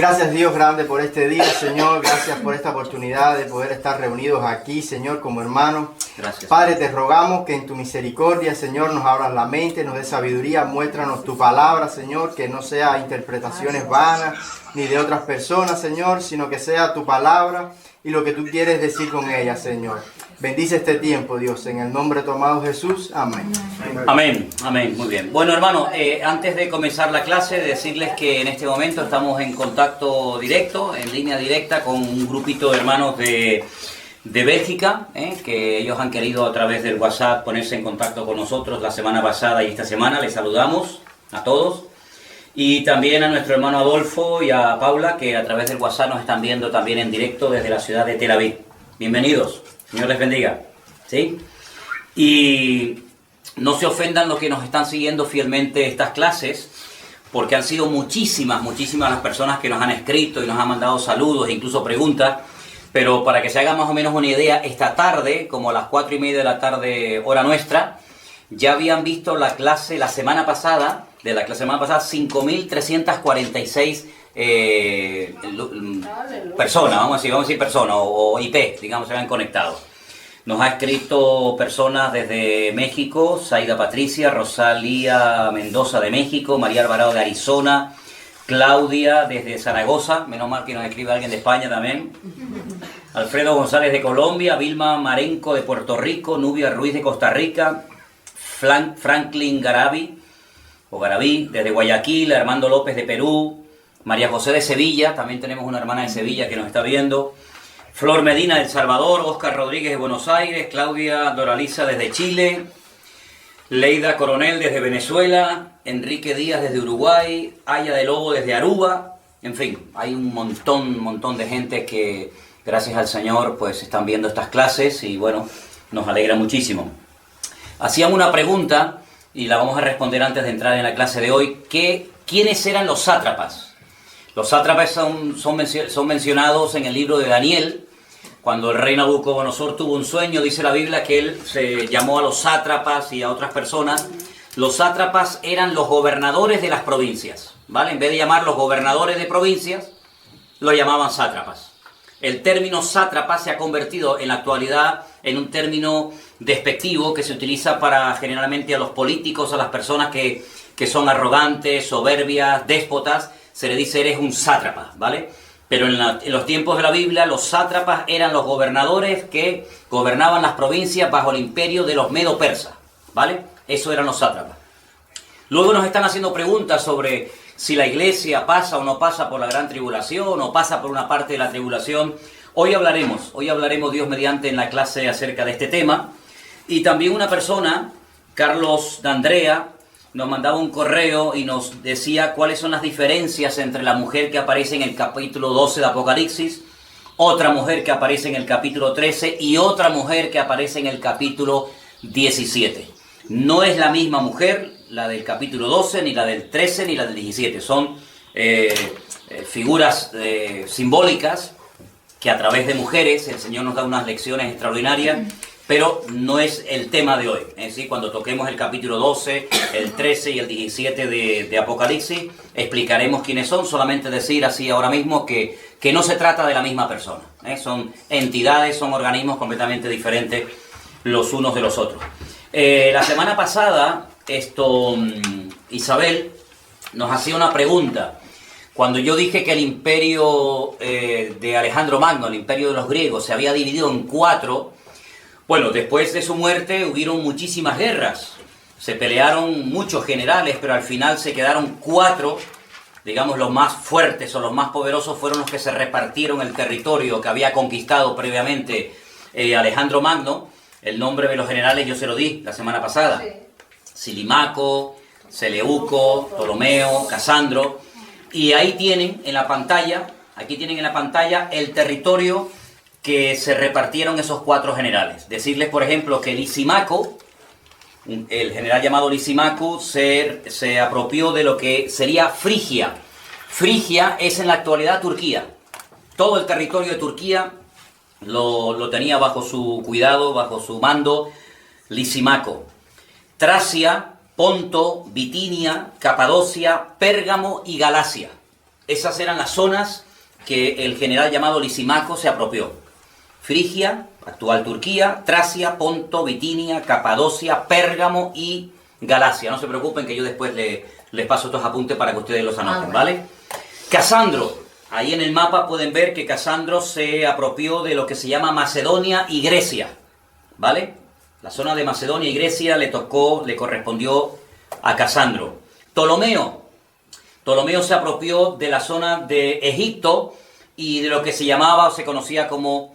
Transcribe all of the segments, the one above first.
Gracias Dios grande por este día, Señor. Gracias por esta oportunidad de poder estar reunidos aquí, Señor, como hermanos. Gracias. Padre, te rogamos que en tu misericordia, Señor, nos abras la mente, nos dé sabiduría, muéstranos tu palabra, Señor, que no sea interpretaciones vanas ni de otras personas, Señor, sino que sea tu palabra y lo que tú quieres decir con ella, Señor. Bendice este tiempo, Dios, en el nombre de tu amado Jesús. Amén. Amén, amén, muy bien. Bueno, hermano, antes de comenzar la clase, decirles que en este momento estamos en contacto directo, en línea directa, con un grupito de hermanos de Bélgica, que ellos han querido a través del WhatsApp ponerse en contacto con nosotros la semana pasada y esta semana. Les saludamos a todos. Y también a nuestro hermano Adolfo y a Paula, que a través del WhatsApp nos están viendo también en directo desde la ciudad de Tel Aviv. Bienvenidos, Señor les bendiga. ¿Sí? Y no se ofendan los que nos están siguiendo fielmente estas clases, porque han sido muchísimas las personas que nos han escrito y nos han mandado saludos e incluso preguntas. Pero para que se haga más o menos una idea, esta tarde, como a las 4:30 de la tarde, hora nuestra, ya habían visto la clase la semana pasada, 5.346 personas, vamos a decir personas, o IP, digamos, se habían conectado. Nos ha escrito personas desde México, Zaida Patricia, Rosalía Mendoza de México, María Alvarado de Arizona, Claudia desde Zaragoza, menos mal que nos escribe alguien de España también, Alfredo González de Colombia, Vilma Marenco de Puerto Rico, Nubia Ruiz de Costa Rica, Franklin Garabi desde Guayaquil, Armando López de Perú, María José de Sevilla, también tenemos una hermana de Sevilla que nos está viendo, Flor Medina de El Salvador, Oscar Rodríguez de Buenos Aires, Claudia Doraliza desde Chile, Leida Coronel desde Venezuela, Enrique Díaz desde Uruguay, Aya de Lobo desde Aruba, en fin, hay un montón de gente que gracias al Señor pues están viendo estas clases y bueno, nos alegra muchísimo. Hacían una pregunta y la vamos a responder antes de entrar en la clase de hoy, ¿quiénes eran los sátrapas? Los sátrapas son mencionados en el libro de Daniel. Cuando el rey Nabucodonosor tuvo un sueño, dice la Biblia que él se llamó a los sátrapas y a otras personas. Los sátrapas eran los gobernadores de las provincias, ¿vale? En vez de llamarlos gobernadores de provincias, lo llamaban sátrapas. El término sátrapa se ha convertido en la actualidad en un término despectivo que se utiliza para generalmente a los políticos, a las personas que son arrogantes, soberbias, déspotas, se le dice eres un sátrapa, ¿vale? Pero en los tiempos de la Biblia, los sátrapas eran los gobernadores que gobernaban las provincias bajo el imperio de los medo-persas, ¿vale? Eso eran los sátrapas. Luego nos están haciendo preguntas sobre si la iglesia pasa o no pasa por la gran tribulación o pasa por una parte de la tribulación. Hoy hablaremos Dios mediante en la clase acerca de este tema. Y también una persona, Carlos D'Andrea, nos mandaba un correo y nos decía cuáles son las diferencias entre la mujer que aparece en el capítulo 12 de Apocalipsis, otra mujer que aparece en el capítulo 13 y otra mujer que aparece en el capítulo 17. No es la misma mujer, la del capítulo 12, ni la del 13, ni la del 17. Son figuras simbólicas que a través de mujeres el Señor nos da unas lecciones extraordinarias, pero no es el tema de hoy. Es decir, cuando toquemos el capítulo 12, el 13 y el 17 de Apocalipsis, explicaremos quiénes son. Solamente decir así ahora mismo que no se trata de la misma persona. Son entidades, son organismos completamente diferentes los unos de los otros. La semana pasada, Isabel nos hacía una pregunta. Cuando yo dije que el imperio de Alejandro Magno, el imperio de los griegos, se había dividido en 4, bueno, después de su muerte hubieron muchísimas guerras, se pelearon muchos generales, pero al final se quedaron 4, digamos los más fuertes o los más poderosos fueron los que se repartieron el territorio que había conquistado previamente Alejandro Magno. El nombre de los generales yo se lo di la semana pasada, Silimaco, Seleuco, Ptolomeo, Casandro, y ahí tienen en la pantalla, el territorio que se repartieron esos 4 generales. Decirles, por ejemplo, que Lisimaco, el general llamado Lisimaco, se apropió de lo que sería Frigia. Frigia es en la actualidad Turquía. Todo el territorio de Turquía lo tenía bajo su cuidado, bajo su mando, Lisimaco. Tracia, Ponto, Bitinia, Capadocia, Pérgamo y Galacia. Esas eran las zonas que el general llamado Lisímaco se apropió. Frigia, actual Turquía, Tracia, Ponto, Bitinia, Capadocia, Pérgamo y Galacia. No se preocupen que yo después les paso estos apuntes para que ustedes los anoten, ¿vale? Casandro, ahí en el mapa pueden ver que Casandro se apropió de lo que se llama Macedonia y Grecia, ¿vale? La zona de Macedonia y Grecia le correspondió a Casandro. Ptolomeo se apropió de la zona de Egipto y de lo que se llamaba o se conocía como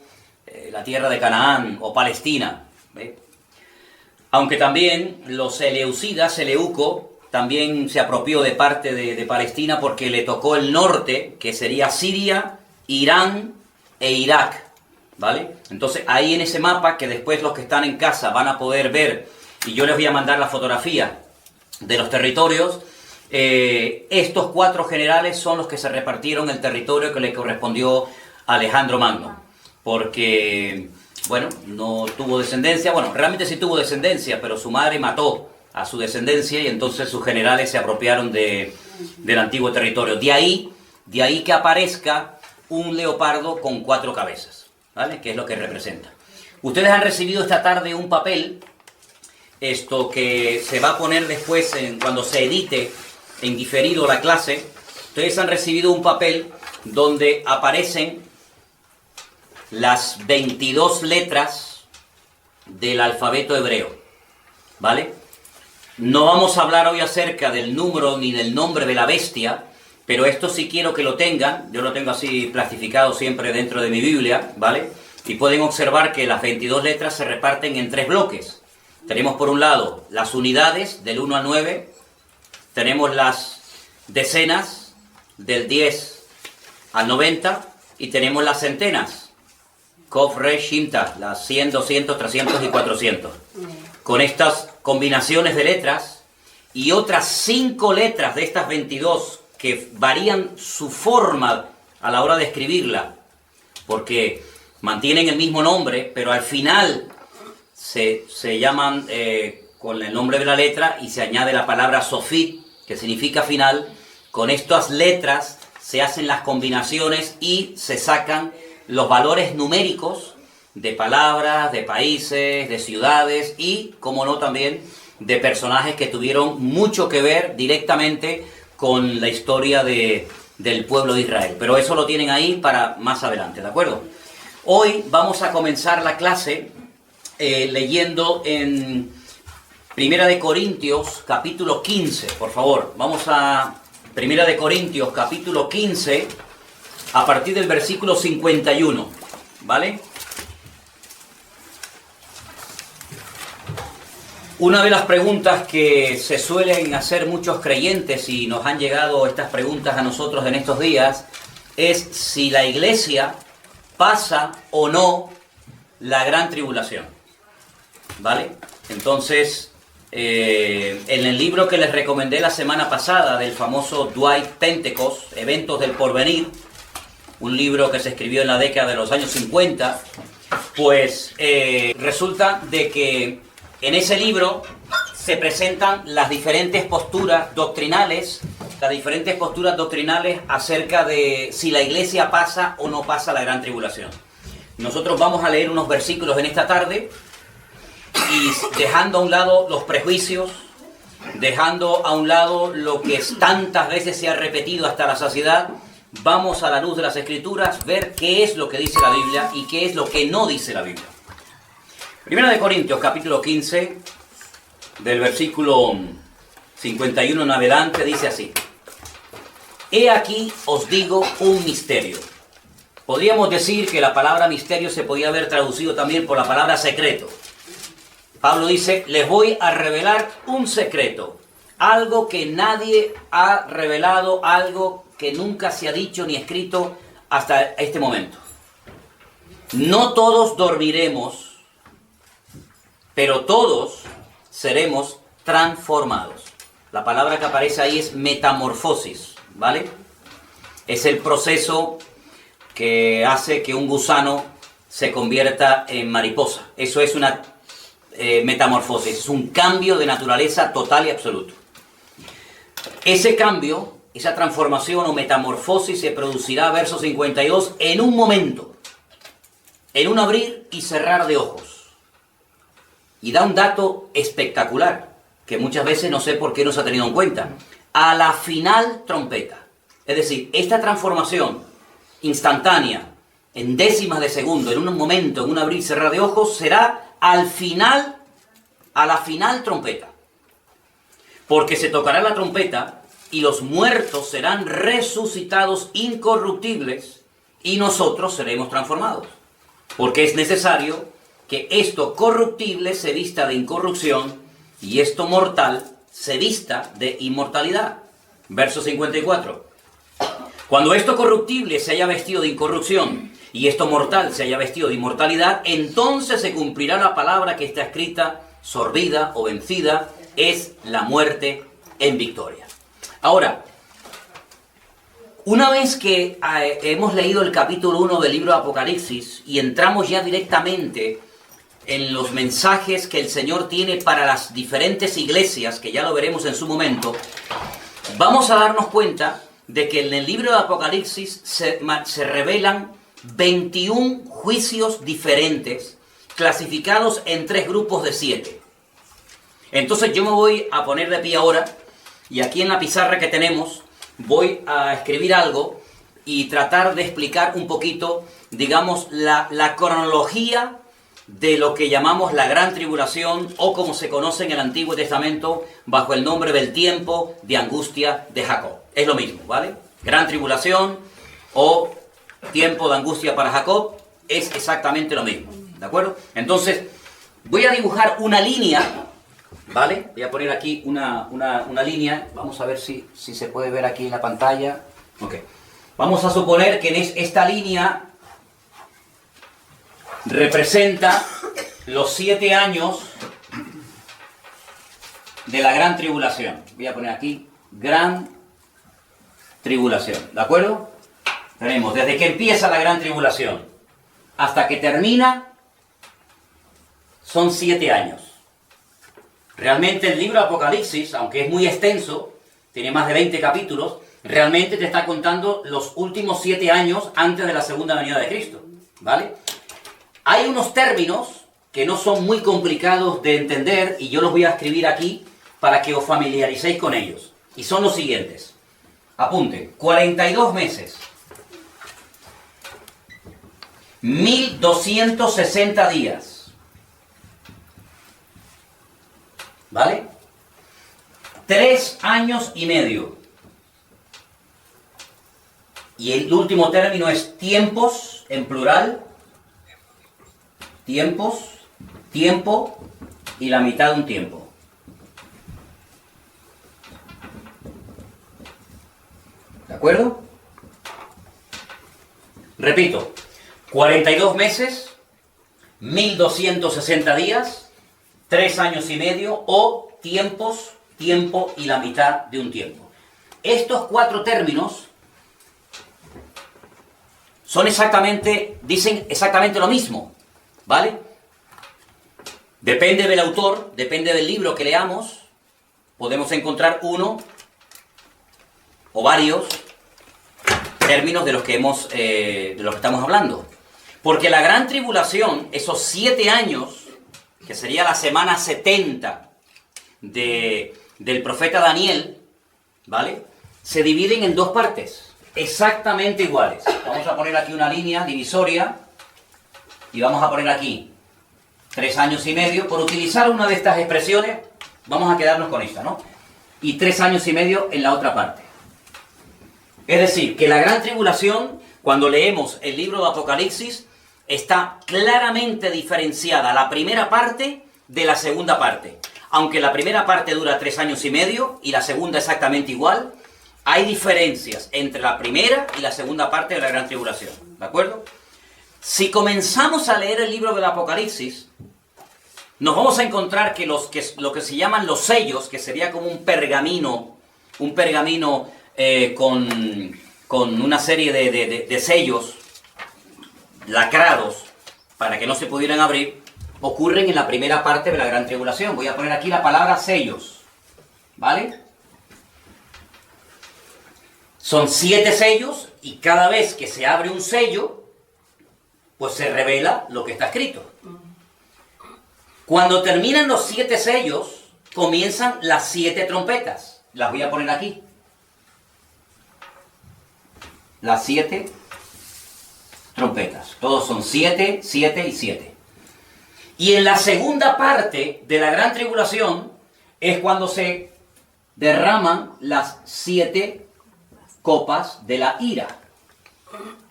la tierra de Canaán o Palestina, ¿ve? Aunque también los Seleucidas, Seleuco, también se apropió de parte de Palestina porque le tocó el norte, que sería Siria, Irán e Irak, ¿vale? Entonces ahí en ese mapa, que después los que están en casa van a poder ver, y yo les voy a mandar la fotografía de los territorios, estos 4 generales son los que se repartieron el territorio que le correspondió a Alejandro Magno, porque, bueno, no tuvo descendencia, bueno, realmente sí tuvo descendencia, pero su madre mató a su descendencia y entonces sus generales se apropiaron del antiguo territorio. De ahí que aparezca un leopardo con 4 cabezas, ¿vale? Que es lo que representa. Ustedes han recibido esta tarde un papel, esto que se va a poner después cuando se edite en diferido la clase. Ustedes han recibido un papel donde aparecen las 22 letras del alfabeto hebreo, ¿vale? No vamos a hablar hoy acerca del número ni del nombre de la bestia, pero esto sí quiero que lo tengan. Yo lo tengo así plastificado siempre dentro de mi Biblia, ¿vale? Y pueden observar que las 22 letras se reparten en 3 bloques. Tenemos por un lado las unidades del 1 al 9, tenemos las decenas del 10 al 90 y tenemos las centenas, Kov, Resh, Shinta, las 100, 200, 300 y 400. Con estas combinaciones de letras y otras 5 letras de estas 22 que varían su forma a la hora de escribirla, porque mantienen el mismo nombre, pero al final se llaman con el nombre de la letra y se añade la palabra Sofit, que significa final. Con estas letras se hacen las combinaciones y se sacan los valores numéricos de palabras, de países, de ciudades y, como no, también de personajes que tuvieron mucho que ver directamente con la historia del pueblo de Israel. Pero eso lo tienen ahí para más adelante, ¿de acuerdo? Hoy vamos a comenzar la clase leyendo en Primera de Corintios, capítulo 15, por favor. Vamos a Primera de Corintios, capítulo 15, a partir del versículo 51, ¿vale? Una de las preguntas que se suelen hacer muchos creyentes, y nos han llegado estas preguntas a nosotros en estos días, es si la iglesia pasa o no la gran tribulación, ¿vale? Entonces, en el libro que les recomendé la semana pasada del famoso Dwight Pentecost, Eventos del Porvenir, un libro que se escribió en la década de los años 50, pues resulta de que en ese libro se presentan las diferentes posturas doctrinales acerca de si la iglesia pasa o no pasa la gran tribulación. Nosotros vamos a leer unos versículos en esta tarde y dejando a un lado los prejuicios, dejando a un lado lo que tantas veces se ha repetido hasta la saciedad, vamos a la luz de las Escrituras ver qué es lo que dice la Biblia y qué es lo que no dice la Biblia. Primera de Corintios, capítulo 15, del versículo 51 en adelante, dice así: He aquí os digo un misterio. Podríamos decir que la palabra misterio se podía haber traducido también por la palabra secreto. Pablo dice, les voy a revelar un secreto, algo que nadie ha revelado, algo que nunca se ha dicho ni escrito hasta este momento. No todos dormiremos, pero todos seremos transformados. La palabra que aparece ahí es metamorfosis, ¿vale? Es el proceso que hace que un gusano se convierta en mariposa. Eso es una metamorfosis, es un cambio de naturaleza total y absoluto. Ese cambio esa transformación o metamorfosis se producirá, verso 52, en un momento, en un abrir y cerrar de ojos. Y da un dato espectacular, que muchas veces no sé por qué no se ha tenido en cuenta. A la final trompeta. Es decir, esta transformación instantánea, en décimas de segundo, en un momento, en un abrir y cerrar de ojos, será al final, a la final trompeta. Porque se tocará la trompeta y los muertos serán resucitados incorruptibles y nosotros seremos transformados. Porque es necesario que esto corruptible se vista de incorrupción y esto mortal se vista de inmortalidad. Verso 54. Cuando esto corruptible se haya vestido de incorrupción y esto mortal se haya vestido de inmortalidad, entonces se cumplirá la palabra que está escrita: sorbida o vencida es la muerte en victoria. Ahora, una vez que hemos leído el capítulo 1 del libro de Apocalipsis y entramos ya directamente en los mensajes que el Señor tiene para las diferentes iglesias, que ya lo veremos en su momento, vamos a darnos cuenta de que en el libro de Apocalipsis se revelan 21 juicios diferentes, clasificados en 3 grupos de 7. Entonces yo me voy a poner de pie ahora, y aquí en la pizarra que tenemos voy a escribir algo y tratar de explicar un poquito, digamos, la cronología de lo que llamamos la Gran Tribulación, o como se conoce en el Antiguo Testamento bajo el nombre del tiempo de angustia de Jacob. Es lo mismo, ¿vale? Gran Tribulación o tiempo de angustia para Jacob es exactamente lo mismo, ¿de acuerdo? Entonces, voy a dibujar una línea, ¿vale? Voy a poner aquí una línea, vamos a ver si se puede ver aquí en la pantalla. Ok. Vamos a suponer que en esta línea representa los 7 años de la Gran Tribulación. Voy a poner aquí Gran Tribulación, ¿de acuerdo? Tenemos desde que empieza la Gran Tribulación hasta que termina, son 7 años. Realmente el libro de Apocalipsis, aunque es muy extenso, tiene más de 20 capítulos, realmente te está contando los últimos 7 años antes de la segunda venida de Cristo, ¿vale? Hay unos términos que no son muy complicados de entender y yo los voy a escribir aquí para que os familiaricéis con ellos. Y son los siguientes. Apunte, 42 meses, 1260 días, ¿vale? 3 años y medio. Y el último término es tiempos, en plural. Tiempos, tiempo y la mitad de un tiempo. ¿De acuerdo? Repito, 42 meses, 1260 días, 3 años y medio o tiempos, tiempo y la mitad de un tiempo. Estos 4 términos dicen exactamente lo mismo, ¿vale? Depende del autor, depende del libro que leamos, podemos encontrar uno o varios términos de los que estamos hablando. Porque la Gran Tribulación, esos 7 años, que sería la semana 70 del profeta Daniel, ¿vale? Se dividen en 2 partes, exactamente iguales. Vamos a poner aquí una línea divisoria y vamos a poner aquí 3 años y medio. Por utilizar una de estas expresiones, vamos a quedarnos con esta, ¿no? Y 3 años y medio en la otra parte. Es decir, que la Gran Tribulación, cuando leemos el libro de Apocalipsis, está claramente diferenciada la primera parte de la segunda parte. Aunque la primera parte dura 3 años y medio y la segunda exactamente igual, hay diferencias entre la primera y la segunda parte de la Gran Tribulación. ¿De acuerdo? Si comenzamos a leer el libro del Apocalipsis, nos vamos a encontrar que lo que se llaman los sellos, que sería como un pergamino con una serie de sellos lacrados para que no se pudieran abrir, ocurren en la primera parte de la Gran Tribulación. Voy a poner aquí la palabra sellos, ¿vale? Son 7 sellos y cada vez que se abre un sello, pues se revela lo que está escrito. Cuando terminan los 7 sellos, comienzan las 7 trompetas. Las voy a poner aquí. Las 7 trompetas. Todos son 7, 7 y 7. Y en la segunda parte de la gran tribulación es cuando se derraman las 7 copas de la ira.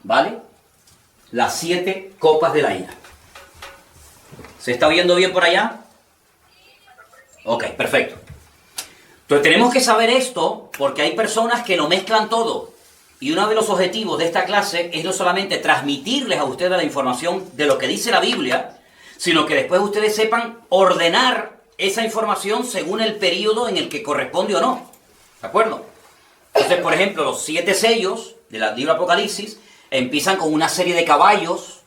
¿Vale? Las 7 copas de la ira. ¿Se está oyendo bien por allá? Ok, perfecto. Entonces tenemos que saber esto porque hay personas que lo mezclan todo. Y uno de los objetivos de esta clase es no solamente transmitirles a ustedes la información de lo que dice la Biblia, sino que después ustedes sepan ordenar esa información según el periodo en el que corresponde o no. ¿De acuerdo? Entonces, por ejemplo, los 7 sellos del libro Apocalipsis empiezan con una serie de caballos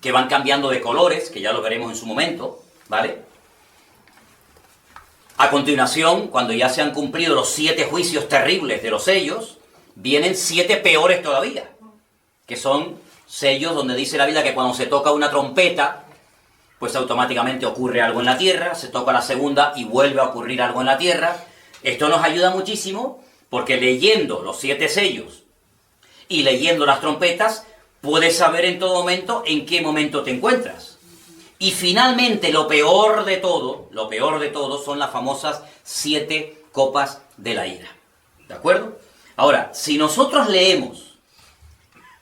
que van cambiando de colores, que ya lo veremos en su momento, ¿vale? A continuación, cuando ya se han cumplido los 7 juicios terribles de los sellos, vienen 7 peores todavía, que son sellos donde dice la Biblia que cuando se toca una trompeta, pues automáticamente ocurre algo en la tierra, se toca la segunda y vuelve a ocurrir algo en la tierra. Esto nos ayuda muchísimo porque leyendo los 7 sellos y leyendo las trompetas, puedes saber en todo momento en qué momento te encuentras. Y finalmente, lo peor de todo son las famosas 7 copas de la ira. ¿De acuerdo? Ahora, si nosotros leemos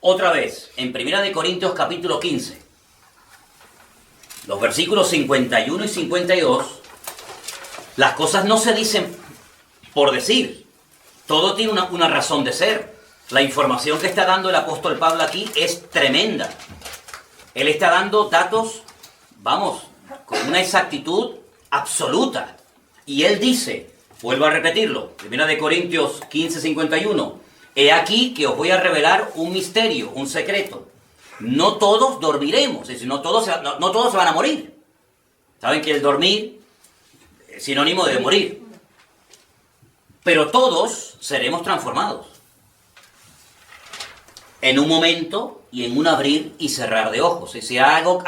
otra vez en 1 Corintios capítulo 15, los versículos 51 y 52, las cosas no se dicen por decir. Todo tiene una razón de ser. La información que está dando el apóstol Pablo aquí es tremenda. Él está dando datos, vamos, con una exactitud absoluta. Y él dice, vuelvo a repetirlo, 1 Corintios 15, 51, he aquí que os voy a revelar un misterio, un secreto. No todos dormiremos, es decir, no todos se van a morir. Saben que el dormir es sinónimo de morir. Pero todos seremos transformados. En un momento y en un abrir y cerrar de ojos. Es decir, algo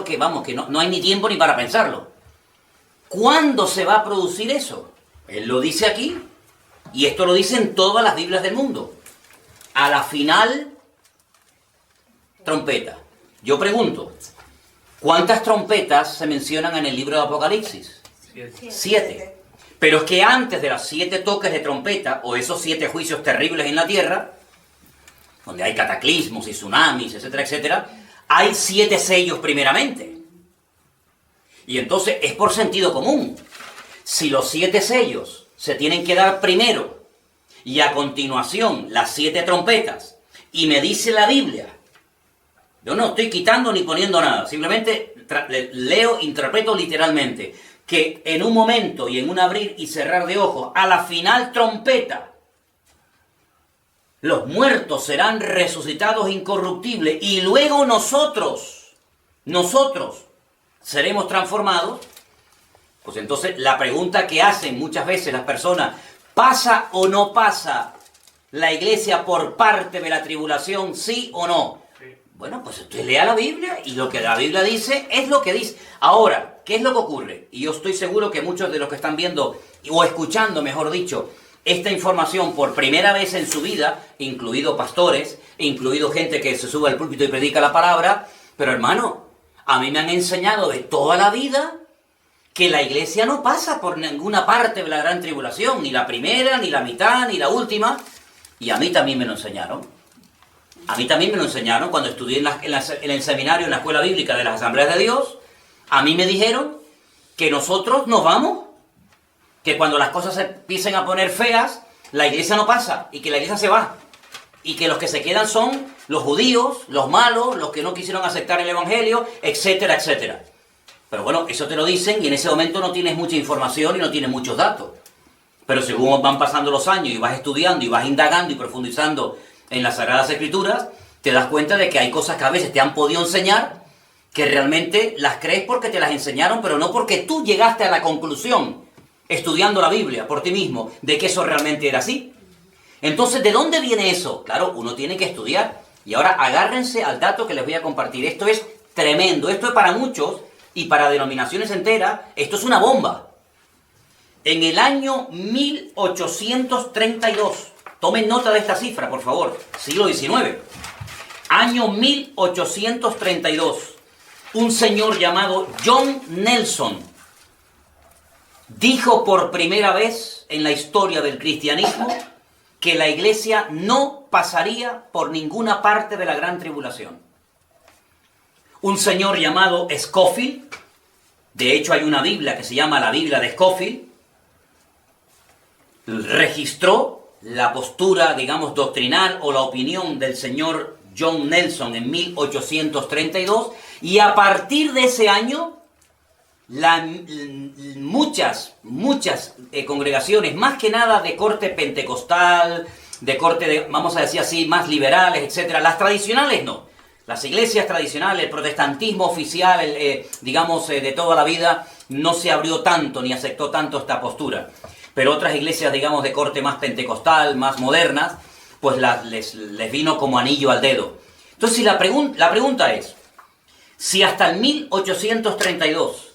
que, vamos, que no hay ni tiempo ni para pensarlo. ¿Cuándo se va a producir eso? Él lo dice aquí, y esto lo dicen todas las Biblias del mundo. A la final, trompeta. Yo pregunto, ¿cuántas trompetas se mencionan en el libro de Apocalipsis? 7. Pero es que antes de los 7 toques de trompeta, o esos 7 juicios terribles en la tierra, donde hay cataclismos y tsunamis, etcétera, etcétera, hay 7 sellos primeramente. Y entonces es por sentido común. Si los 7 sellos se tienen que dar primero, y a continuación las 7 trompetas, y me dice la Biblia, yo no estoy quitando ni poniendo nada, simplemente leo, interpreto literalmente, que en un momento y en un abrir y cerrar de ojos, a la final trompeta, los muertos serán resucitados incorruptibles y luego nosotros seremos transformados. Pues entonces la pregunta que hacen muchas veces las personas, ¿pasa o no pasa la iglesia por parte de la tribulación, sí o no? Sí. Bueno, pues usted lea la Biblia y lo que la Biblia dice es lo que dice. Ahora, ¿qué es lo que ocurre? Y yo estoy seguro que muchos de los que están viendo, o escuchando, mejor dicho, esta información por primera vez en su vida, incluido pastores, incluido gente que se sube al púlpito y predica la palabra, pero hermano, a mí me han enseñado de toda la vida que la iglesia no pasa por ninguna parte de la gran tribulación, ni la primera, ni la mitad, ni la última, y a mí también me lo enseñaron. A mí también me lo enseñaron cuando estudié en el seminario, en la escuela bíblica de las Asambleas de Dios. A mí me dijeron que nosotros nos vamos, que cuando las cosas se empiecen a poner feas, la iglesia no pasa y que la iglesia se va. Y que los que se quedan son los judíos, los malos, los que no quisieron aceptar el evangelio, etcétera, etcétera. Pero bueno, eso te lo dicen y en ese momento no tienes mucha información y no tienes muchos datos. Pero según van pasando los años y vas estudiando y vas indagando y profundizando en las Sagradas Escrituras, te das cuenta de que hay cosas que a veces te han podido enseñar que realmente las crees porque te las enseñaron, pero no porque tú llegaste a la conclusión, estudiando la Biblia por ti mismo, de que eso realmente era así. Entonces, ¿de dónde viene eso? Claro, uno tiene que estudiar. Y ahora agárrense al dato que les voy a compartir. Esto es tremendo. Esto es para muchos y para denominaciones enteras, esto es una bomba. En el año 1832, tomen nota de esta cifra, por favor, siglo XIX. Año 1832, un señor llamado John Nelson dijo por primera vez en la historia del cristianismo que la iglesia no pasaría por ninguna parte de la gran tribulación. Un señor llamado Scofield, de hecho hay una Biblia que se llama la Biblia de Scofield, registró la postura, digamos, doctrinal o la opinión del señor John Nelson en 1832, y a partir de ese año muchas congregaciones, más que nada de corte pentecostal, de corte, vamos a decir así, más liberales, etcétera. Las tradicionales no. Las iglesias tradicionales, el protestantismo oficial, digamos, de toda la vida, no se abrió tanto ni aceptó tanto esta postura. Pero otras iglesias, digamos, de corte más pentecostal, más modernas, pues les vino como anillo al dedo. Entonces, la pregunta es, si hasta el 1832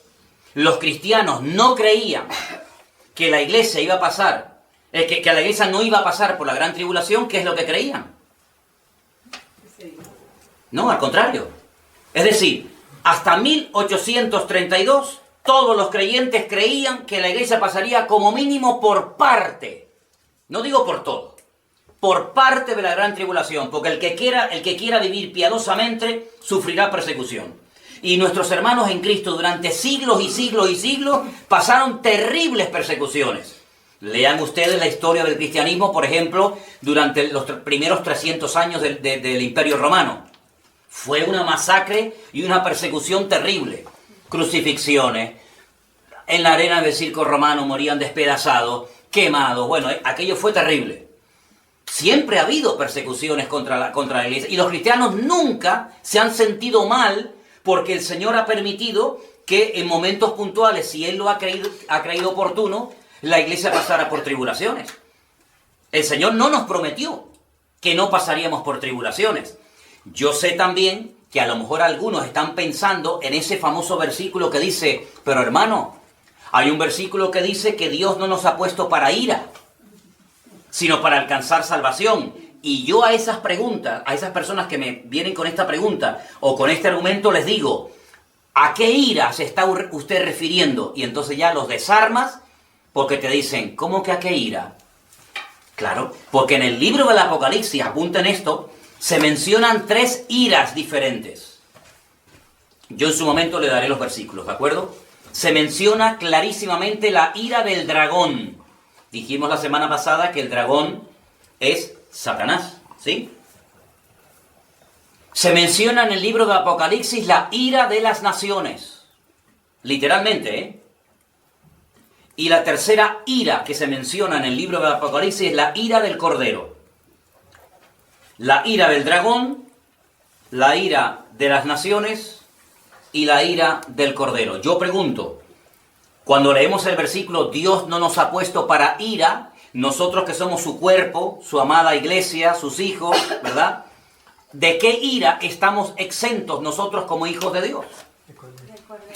los cristianos no creían que la iglesia iba a pasar, que la iglesia no iba a pasar por la gran tribulación, ¿qué es lo que creían? No, al contrario. Es decir, hasta 1832 todos los creyentes creían que la iglesia pasaría como mínimo por parte, no digo por todo, por parte de la gran tribulación, porque el que quiera vivir piadosamente sufrirá persecución. Y nuestros hermanos en Cristo durante siglos y siglos y siglos pasaron terribles persecuciones. Lean ustedes la historia del cristianismo, por ejemplo, durante los primeros 300 años del Imperio Romano. Fue una masacre y una persecución terrible. Crucifixiones, en la arena del circo romano morían despedazados, quemados. Bueno, aquello fue terrible. Siempre ha habido persecuciones contra la iglesia. Y los cristianos nunca se han sentido mal porque el Señor ha permitido que en momentos puntuales, si Él lo ha creído oportuno, la iglesia pasara por tribulaciones. El Señor no nos prometió que no pasaríamos por tribulaciones. Yo sé también que a lo mejor algunos están pensando en ese famoso versículo que dice, pero hermano, hay un versículo que dice que Dios no nos ha puesto para ira, sino para alcanzar salvación. Y yo a esas preguntas, a esas personas que me vienen con esta pregunta o con este argumento les digo, ¿a qué ira se está usted refiriendo? Y entonces ya los desarmas porque te dicen, ¿cómo que a qué ira? Claro, porque en el libro del Apocalipsis, apunten esto, se mencionan 3 iras diferentes. Yo en su momento le daré los versículos, ¿de acuerdo? Se menciona clarísimamente la ira del dragón. Dijimos la semana pasada que el dragón es Satanás, ¿sí? Se menciona en el libro de Apocalipsis la ira de las naciones. Literalmente, ¿eh? Y la tercera ira que se menciona en el libro de Apocalipsis es la ira del Cordero. La ira del dragón, la ira de las naciones y la ira del Cordero. Yo pregunto, cuando leemos el versículo, Dios no nos ha puesto para ira, nosotros que somos su cuerpo, su amada iglesia, sus hijos, ¿verdad? ¿De qué ira estamos exentos nosotros como hijos de Dios?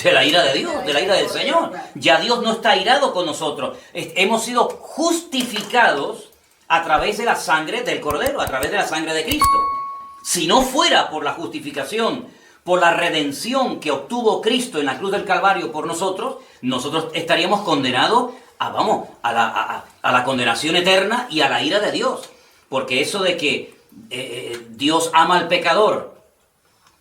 De la ira de Dios, de la ira del Señor. Ya Dios no está airado con nosotros. Hemos sido justificados a través de la sangre del Cordero, a través de la sangre de Cristo. Si no fuera por la justificación, por la redención que obtuvo Cristo en la cruz del Calvario por nosotros, nosotros estaríamos condenados a la condenación eterna y a la ira de Dios. Porque eso de que Dios ama al pecador,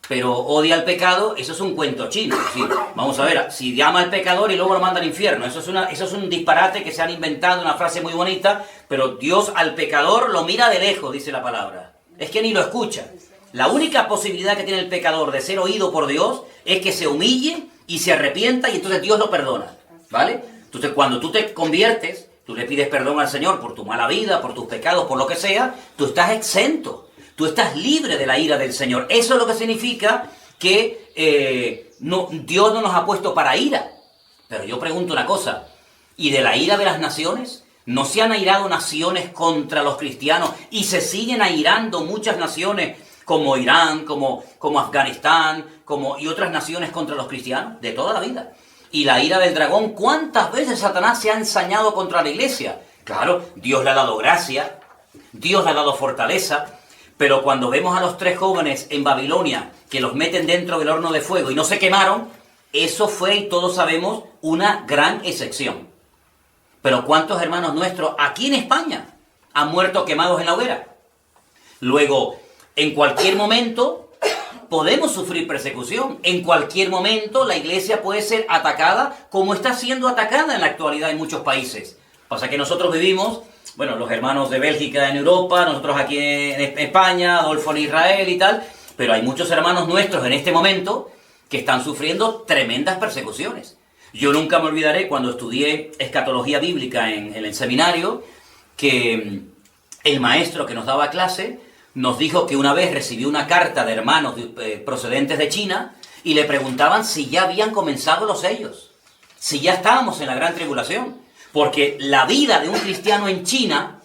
pero odia al pecado, eso es un cuento chino. ¿Sí? Vamos a ver, si ama al pecador y luego lo manda al infierno, eso es un disparate que se han inventado, una frase muy bonita, pero Dios al pecador lo mira de lejos, dice la palabra. Es que ni lo escucha. La única posibilidad que tiene el pecador de ser oído por Dios es que se humille y se arrepienta y entonces Dios lo perdona, ¿vale? Entonces cuando tú te conviertes, tú le pides perdón al Señor por tu mala vida, por tus pecados, por lo que sea, tú estás exento, tú estás libre de la ira del Señor. Eso es lo que significa que Dios no nos ha puesto para ira. Pero yo pregunto una cosa, ¿y de la ira de las naciones? ¿No se han airado naciones contra los cristianos y se siguen airando muchas naciones como Irán, como Afganistán, y otras naciones contra los cristianos? De toda la vida. Y la ira del dragón, ¿cuántas veces Satanás se ha ensañado contra la iglesia? Claro, Dios le ha dado gracia, Dios le ha dado fortaleza, pero cuando vemos a los 3 jóvenes en Babilonia que los meten dentro del horno de fuego y no se quemaron, eso fue, y todos sabemos, una gran excepción. Pero ¿cuántos hermanos nuestros aquí en España han muerto quemados en la hoguera? Luego, en cualquier momento podemos sufrir persecución. En cualquier momento la iglesia puede ser atacada, como está siendo atacada en la actualidad en muchos países. Pasa que nosotros vivimos, bueno, los hermanos de Bélgica en Europa, nosotros aquí en España, Adolfo en Israel y tal, pero hay muchos hermanos nuestros en este momento que están sufriendo tremendas persecuciones. Yo nunca me olvidaré cuando estudié escatología bíblica en el seminario, que el maestro que nos daba clase nos dijo que una vez recibió una carta de hermanos procedentes de China y le preguntaban si ya habían comenzado los sellos, si ya estábamos en la gran tribulación, porque la vida de un cristiano en China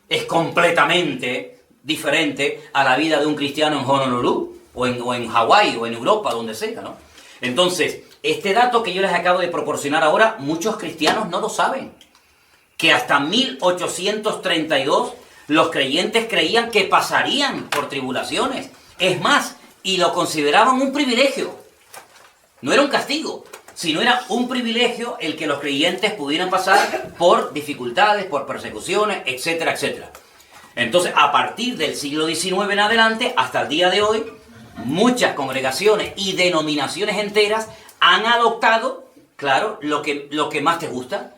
es completamente diferente a la vida de un cristiano en Honolulu o en Hawái o en Europa, donde sea, ¿no? Entonces, este dato que yo les acabo de proporcionar ahora, muchos cristianos no lo saben, que hasta 1832 los creyentes creían que pasarían por tribulaciones. Es más, y lo consideraban un privilegio. No era un castigo, sino era un privilegio el que los creyentes pudieran pasar por dificultades, por persecuciones, etcétera, etcétera. Entonces, a partir del siglo XIX en adelante, hasta el día de hoy, muchas congregaciones y denominaciones enteras han adoptado, claro, lo que más te gusta,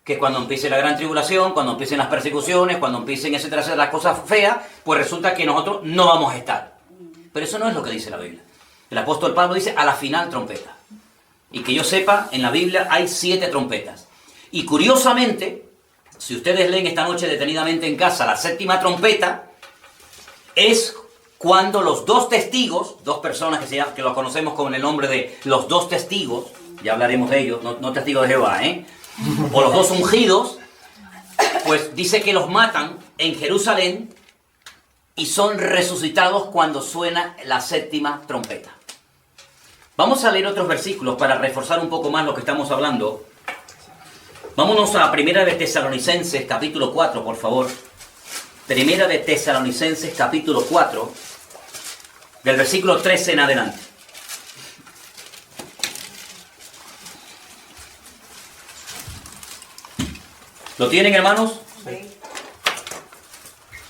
que cuando empiece la gran tribulación, cuando empiecen las persecuciones, cuando empiecen, etcétera, etcétera, las cosas feas, pues resulta que nosotros no vamos a estar. Pero eso no es lo que dice la Biblia. El apóstol Pablo dice, a la final trompeta. Y que yo sepa, en la Biblia hay 7 trompetas. Y curiosamente, si ustedes leen esta noche detenidamente en casa, la 7ª trompeta es cuando los 2 testigos, 2 personas que los conocemos con el nombre de los 2 testigos, ya hablaremos de ellos, no testigos de Jehová, o los 2 ungidos, pues dice que los matan en Jerusalén y son resucitados cuando suena la 7ª trompeta. Vamos a leer otros versículos para reforzar un poco más lo que estamos hablando. Vámonos a Primera de Tesalonicenses, capítulo 4, por favor. Primera de Tesalonicenses, capítulo 4, del versículo 13 en adelante. ¿Lo tienen, hermanos? Sí.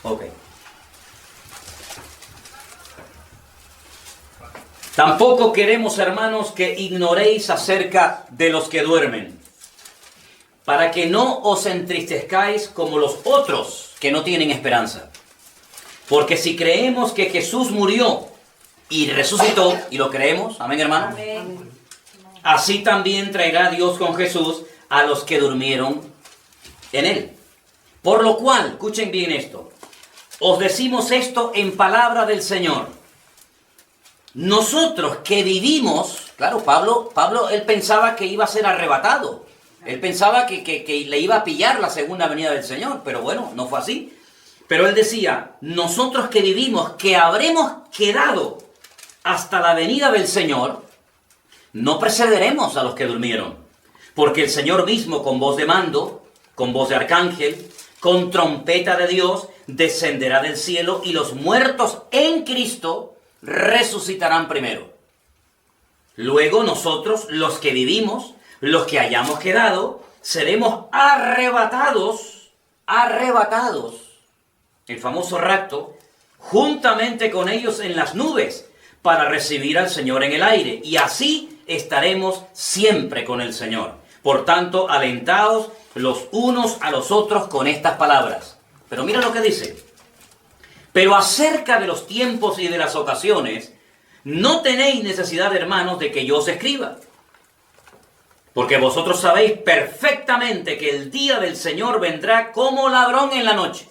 Ok. Tampoco queremos, hermanos, que ignoréis acerca de los que duermen, para que no os entristezcáis como los otros que no tienen esperanza. Porque si creemos que Jesús murió y resucitó, y lo creemos, amén, hermanos, Amén. así también traerá Dios con Jesús a los que durmieron en él. Por lo cual, escuchen bien esto, os decimos esto en palabra del Señor. Nosotros que vivimos, claro, Pablo él pensaba que iba a ser arrebatado. Él pensaba que le iba a pillar la segunda venida del Señor, pero bueno, no fue así. Pero él decía, nosotros que vivimos, que habremos quedado hasta la venida del Señor, no precederemos a los que durmieron. Porque el Señor mismo, con voz de mando, con voz de arcángel, con trompeta de Dios, descenderá del cielo y los muertos en Cristo resucitarán primero. Luego nosotros, los que vivimos, los que hayamos quedado, seremos arrebatados, el famoso rapto, juntamente con ellos en las nubes, para recibir al Señor en el aire, y así estaremos siempre con el Señor. Por tanto, alentaos los unos a los otros con estas palabras. Pero mira lo que dice. Pero acerca de los tiempos y de las ocasiones, no tenéis necesidad, hermanos, de que yo os escriba. Porque vosotros sabéis perfectamente que el día del Señor vendrá como ladrón en la noche.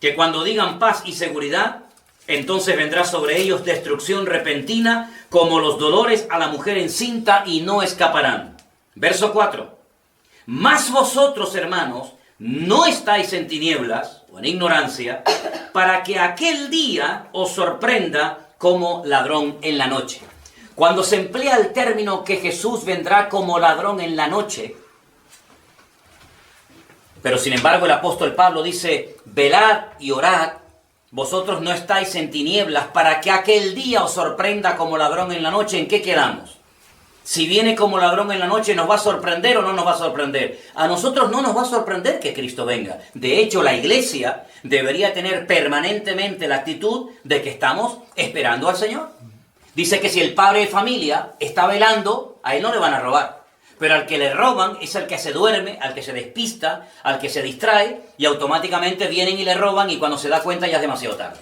Que cuando digan paz y seguridad, entonces vendrá sobre ellos destrucción repentina, como los dolores a la mujer encinta, y no escaparán. Verso 4. Mas vosotros, hermanos, no estáis en tinieblas o en ignorancia, para que aquel día os sorprenda como ladrón en la noche. Cuando se emplea el término que Jesús vendrá como ladrón en la noche, pero sin embargo el apóstol Pablo dice, velad y orad, vosotros no estáis en tinieblas, para que aquel día os sorprenda como ladrón en la noche. ¿En qué quedamos? Si viene como ladrón en la noche, ¿nos va a sorprender o no nos va a sorprender? A nosotros no nos va a sorprender que Cristo venga. De hecho, la iglesia debería tener permanentemente la actitud de que estamos esperando al Señor. Dice que si el padre de familia está velando, a él no le van a robar. Pero al que le roban es al que se duerme, al que se despista, al que se distrae, y automáticamente vienen y le roban, y cuando se da cuenta ya es demasiado tarde.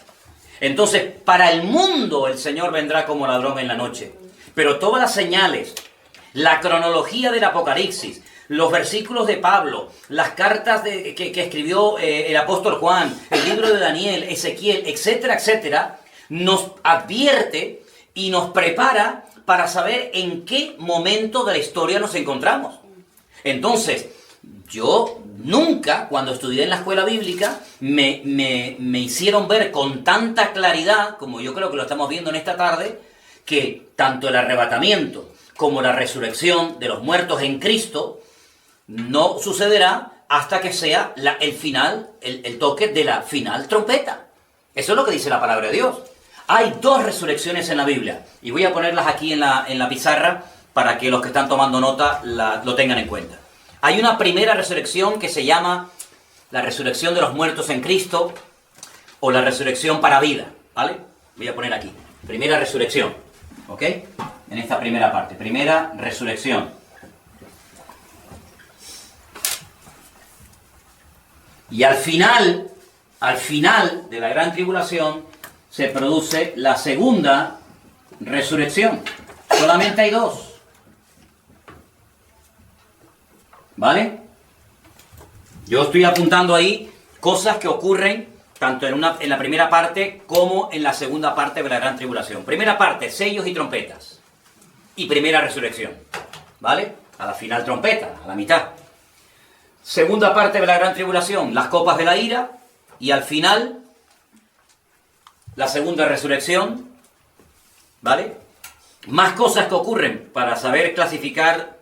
Entonces, para el mundo el Señor vendrá como ladrón en la noche. Pero todas las señales, la cronología del Apocalipsis, los versículos de Pablo, las cartas que escribió el apóstol Juan, el libro de Daniel, Ezequiel, etcétera, etcétera, nos advierte y nos prepara para saber en qué momento de la historia nos encontramos. Entonces, yo nunca, cuando estudié en la escuela bíblica, me hicieron ver con tanta claridad, como yo creo que lo estamos viendo en esta tarde, que tanto el arrebatamiento como la resurrección de los muertos en Cristo no sucederá hasta que sea el final, el toque de la final trompeta. Eso es lo que dice la palabra de Dios. Hay 2 resurrecciones en la Biblia, y voy a ponerlas aquí en la pizarra para que los que están tomando nota lo tengan en cuenta. Hay una primera resurrección que se llama la resurrección de los muertos en Cristo, o la resurrección para vida, ¿vale? Voy a poner aquí, primera resurrección, ¿ok? En esta primera parte, primera resurrección. Y al final de la gran tribulación, se produce la segunda resurrección. Solamente hay 2. ¿Vale? Yo estoy apuntando ahí cosas que ocurren tanto en la primera parte como en la segunda parte de la gran tribulación. Primera parte, sellos y trompetas. Y primera resurrección. ¿Vale? A la final trompeta, a la mitad. Segunda parte de la gran tribulación, las copas de la ira. Y al final, la segunda resurrección, ¿vale? Más cosas que ocurren para saber clasificar,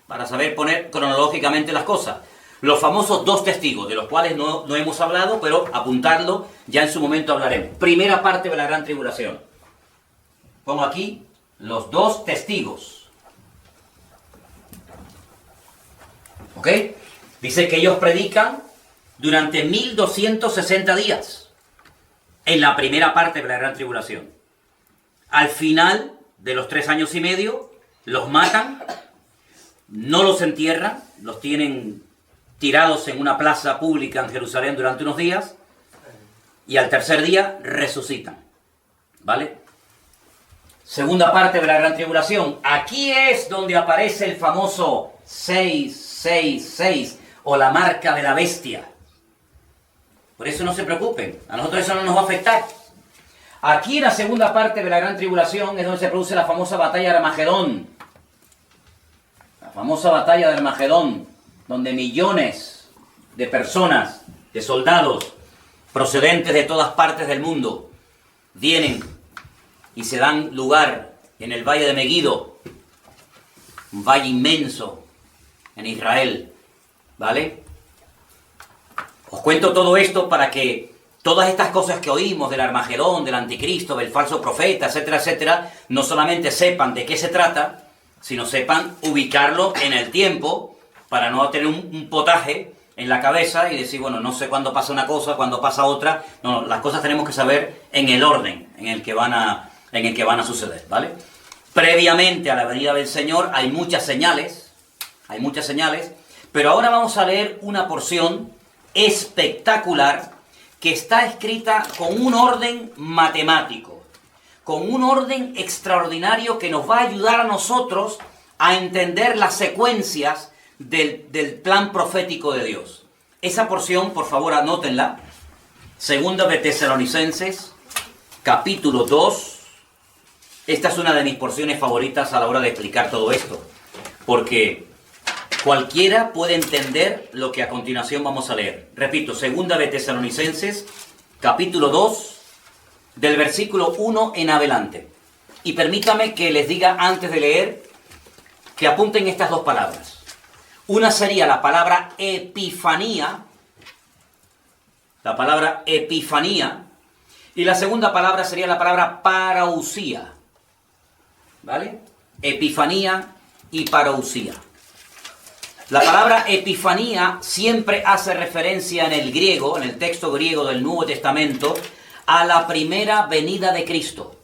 para saber poner cronológicamente las cosas. Los famosos 2 testigos, de los cuales no hemos hablado, pero apuntarlo, ya en su momento hablaremos. Primera parte de la gran tribulación. Pongo aquí los 2 testigos. ¿Ok? Dice que ellos predican durante 1260 días. En la primera parte de la gran tribulación. Al final de los 3 años y medio, los matan, no los entierran, los tienen tirados en una plaza pública en Jerusalén durante unos días, y al tercer día resucitan. ¿Vale? Segunda parte de la gran tribulación. Aquí es donde aparece el famoso 666, o la marca de la bestia. Por eso no se preocupen, a nosotros eso no nos va a afectar. Aquí en la segunda parte de la gran tribulación es donde se produce la famosa batalla de Armagedón. La famosa batalla de Armagedón, donde millones de personas, de soldados, procedentes de todas partes del mundo, vienen y se dan lugar en el valle de Megiddo, un valle inmenso en Israel, ¿vale? Os cuento todo esto para que todas estas cosas que oímos del Armagedón, del anticristo, del falso profeta, etcétera, etcétera, no solamente sepan de qué se trata, sino sepan ubicarlo en el tiempo para no tener un potaje en la cabeza y decir, bueno, no sé cuándo pasa una cosa, cuándo pasa otra. No, las cosas tenemos que saber en el orden en el que van a suceder, ¿vale? Previamente a la venida del Señor hay muchas señales, pero ahora vamos a leer una porción espectacular que está escrita con un orden matemático, con un orden extraordinario que nos va a ayudar a nosotros a entender las secuencias del plan profético de Dios. Esa porción, por favor, anótenla. Segunda de Tesalonicenses, capítulo 2. Esta es una de mis porciones favoritas a la hora de explicar todo esto, porque cualquiera puede entender lo que a continuación vamos a leer. Repito, segunda de Tesalonicenses, capítulo 2, del versículo 1 en adelante. Y permítame que les diga antes de leer que apunten estas dos palabras. Una sería la palabra epifanía, y la segunda palabra sería la palabra parausía. ¿Vale? Epifanía y parausía. La palabra epifanía siempre hace referencia en el griego, en el texto griego del Nuevo Testamento, a la primera venida de Cristo.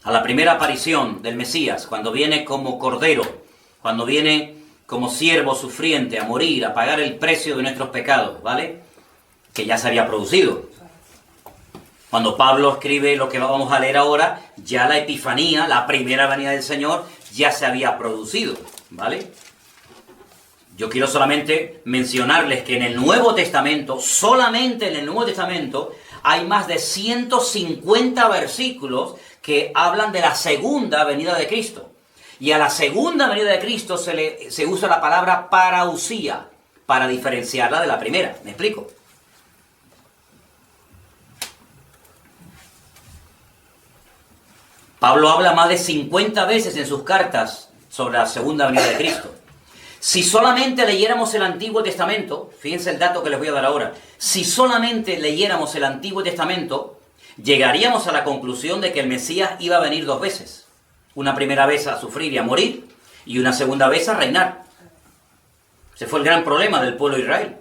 A la primera aparición del Mesías, cuando viene como cordero, cuando viene como siervo sufriente a morir, a pagar el precio de nuestros pecados, ¿vale? Que ya se había producido. Cuando Pablo escribe lo que vamos a leer ahora, ya la epifanía, la primera venida del Señor, ya se había producido, ¿vale? Yo quiero solamente mencionarles que en el Nuevo Testamento, solamente en el Nuevo Testamento, hay más de 150 versículos que hablan de la segunda venida de Cristo. Y a la segunda venida de Cristo se usa la palabra parausía, para diferenciarla de la primera. ¿Me explico? Pablo habla más de 50 veces en sus cartas sobre la segunda venida de Cristo. Si solamente leyéramos el Antiguo Testamento, fíjense el dato que les voy a dar ahora, si solamente leyéramos el Antiguo Testamento, llegaríamos a la conclusión de que el Mesías iba a venir dos veces. Una primera vez a sufrir y a morir, y una segunda vez a reinar. Ese fue el gran problema del pueblo de Israel,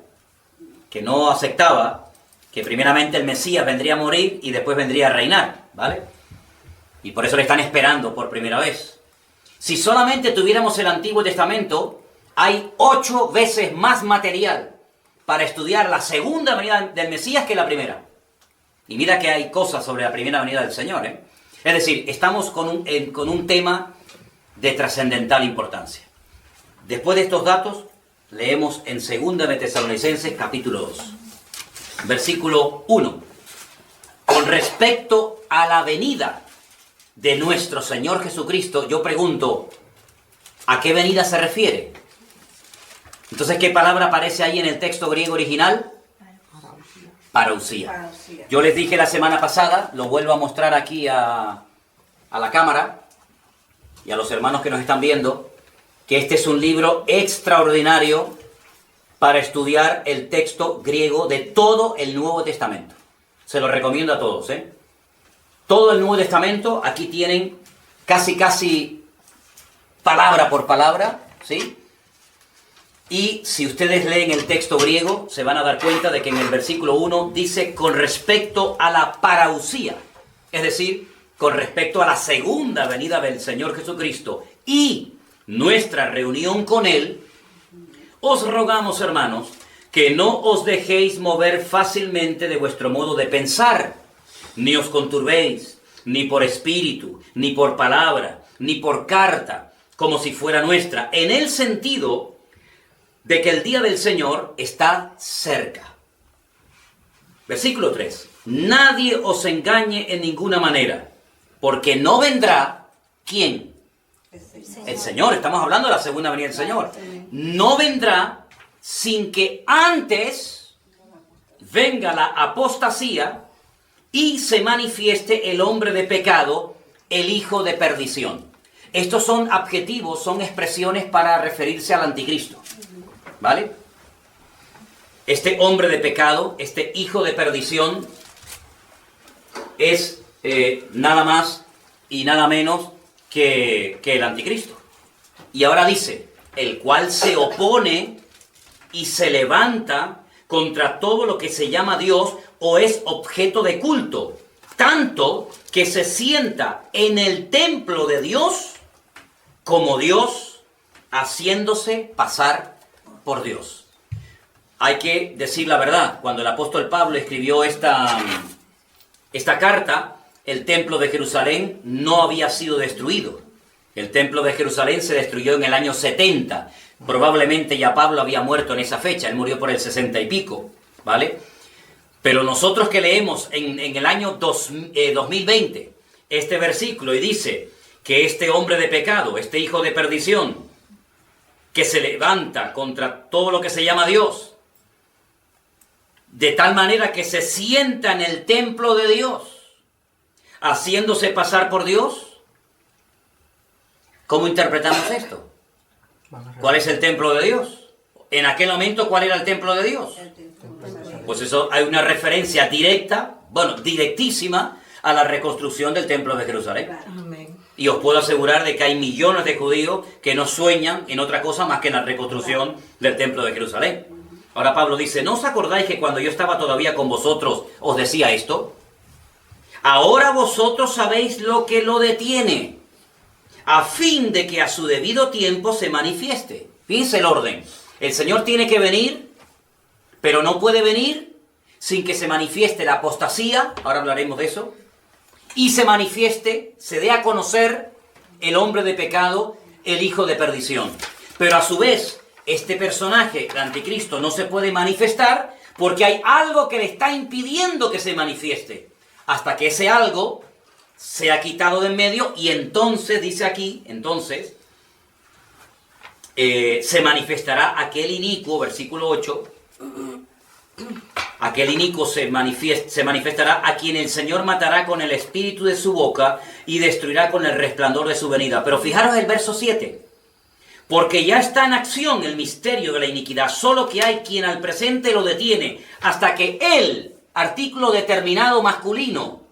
que no aceptaba que primeramente el Mesías vendría a morir y después vendría a reinar, ¿vale? Y por eso le están esperando por primera vez. Si solamente tuviéramos el Antiguo Testamento, hay 8 veces más material para estudiar la segunda venida del Mesías que la primera. Y mira que hay cosas sobre la primera venida del Señor, ¿eh? Es decir, estamos con un tema de trascendental importancia. Después de estos datos, leemos en 2 de Tesalonicenses, capítulo 2, versículo 1. Con respecto a la venida de nuestro Señor Jesucristo, yo pregunto, ¿a qué venida se refiere? Entonces, ¿qué palabra aparece ahí en el texto griego original? Parausía. Yo les dije la semana pasada, lo vuelvo a mostrar aquí a la cámara y a los hermanos que nos están viendo, que este es un libro extraordinario para estudiar el texto griego de todo el Nuevo Testamento. Se lo recomiendo a todos, ¿eh? Todo el Nuevo Testamento, aquí tienen casi palabra por palabra, ¿sí? Y si ustedes leen el texto griego, se van a dar cuenta de que en el versículo 1 dice con respecto a la parausía, es decir, con respecto a la segunda venida del Señor Jesucristo y nuestra reunión con Él, os rogamos, hermanos, que no os dejéis mover fácilmente de vuestro modo de pensar, ni os conturbéis, ni por espíritu, ni por palabra, ni por carta, como si fuera nuestra, en el sentido de que el día del Señor está cerca. Versículo 3. Nadie os engañe en ninguna manera, porque no vendrá, ¿quién? El Señor. Estamos hablando de la segunda venida del Señor. No vendrá sin que antes venga la apostasía y se manifieste el hombre de pecado, el hijo de perdición. Estos son adjetivos, son expresiones para referirse al anticristo. ¿Vale? Este hombre de pecado, este hijo de perdición, es nada más y nada menos que el anticristo. Y ahora dice, el cual se opone y se levanta contra todo lo que se llama Dios o es objeto de culto, tanto que se sienta en el templo de Dios como Dios, haciéndose pasar por Dios. Hay que decir la verdad, cuando el apóstol Pablo escribió esta carta, el templo de Jerusalén no había sido destruido. El templo de Jerusalén se destruyó en el año 70. Probablemente ya Pablo había muerto en esa fecha, él murió por el 60 y pico, ¿vale? Pero nosotros que leemos en el año 2020 este versículo y dice que este hombre de pecado, este hijo de perdición, que se levanta contra todo lo que se llama Dios, de tal manera que se sienta en el templo de Dios, haciéndose pasar por Dios. ¿Cómo interpretamos esto? ¿Cuál es el templo de Dios? En aquel momento, ¿cuál era el templo de Dios? Pues eso, hay una referencia directa, bueno, directísima, a la reconstrucción del templo de Jerusalén. Amén. Y os puedo asegurar de que hay millones de judíos que no sueñan en otra cosa más que en la reconstrucción del templo de Jerusalén. Ahora Pablo dice, ¿no os acordáis que cuando yo estaba todavía con vosotros os decía esto? Ahora vosotros sabéis lo que lo detiene, a fin de que a su debido tiempo se manifieste. Fíjense el orden. El Señor tiene que venir, pero no puede venir sin que se manifieste la apostasía, ahora hablaremos de eso, y se manifieste, se dé a conocer el hombre de pecado, el hijo de perdición. Pero a su vez, este personaje, el anticristo, no se puede manifestar porque hay algo que le está impidiendo que se manifieste, hasta que ese algo sea quitado de en medio, y entonces, dice aquí, entonces, se manifestará aquel inicuo, versículo 8, aquel inicuo se manifestará a quien el Señor matará con el espíritu de su boca y destruirá con el resplandor de su venida. Pero fijaros el verso 7. Porque ya está en acción el misterio de la iniquidad, solo que hay quien al presente lo detiene, hasta que él, artículo determinado masculino,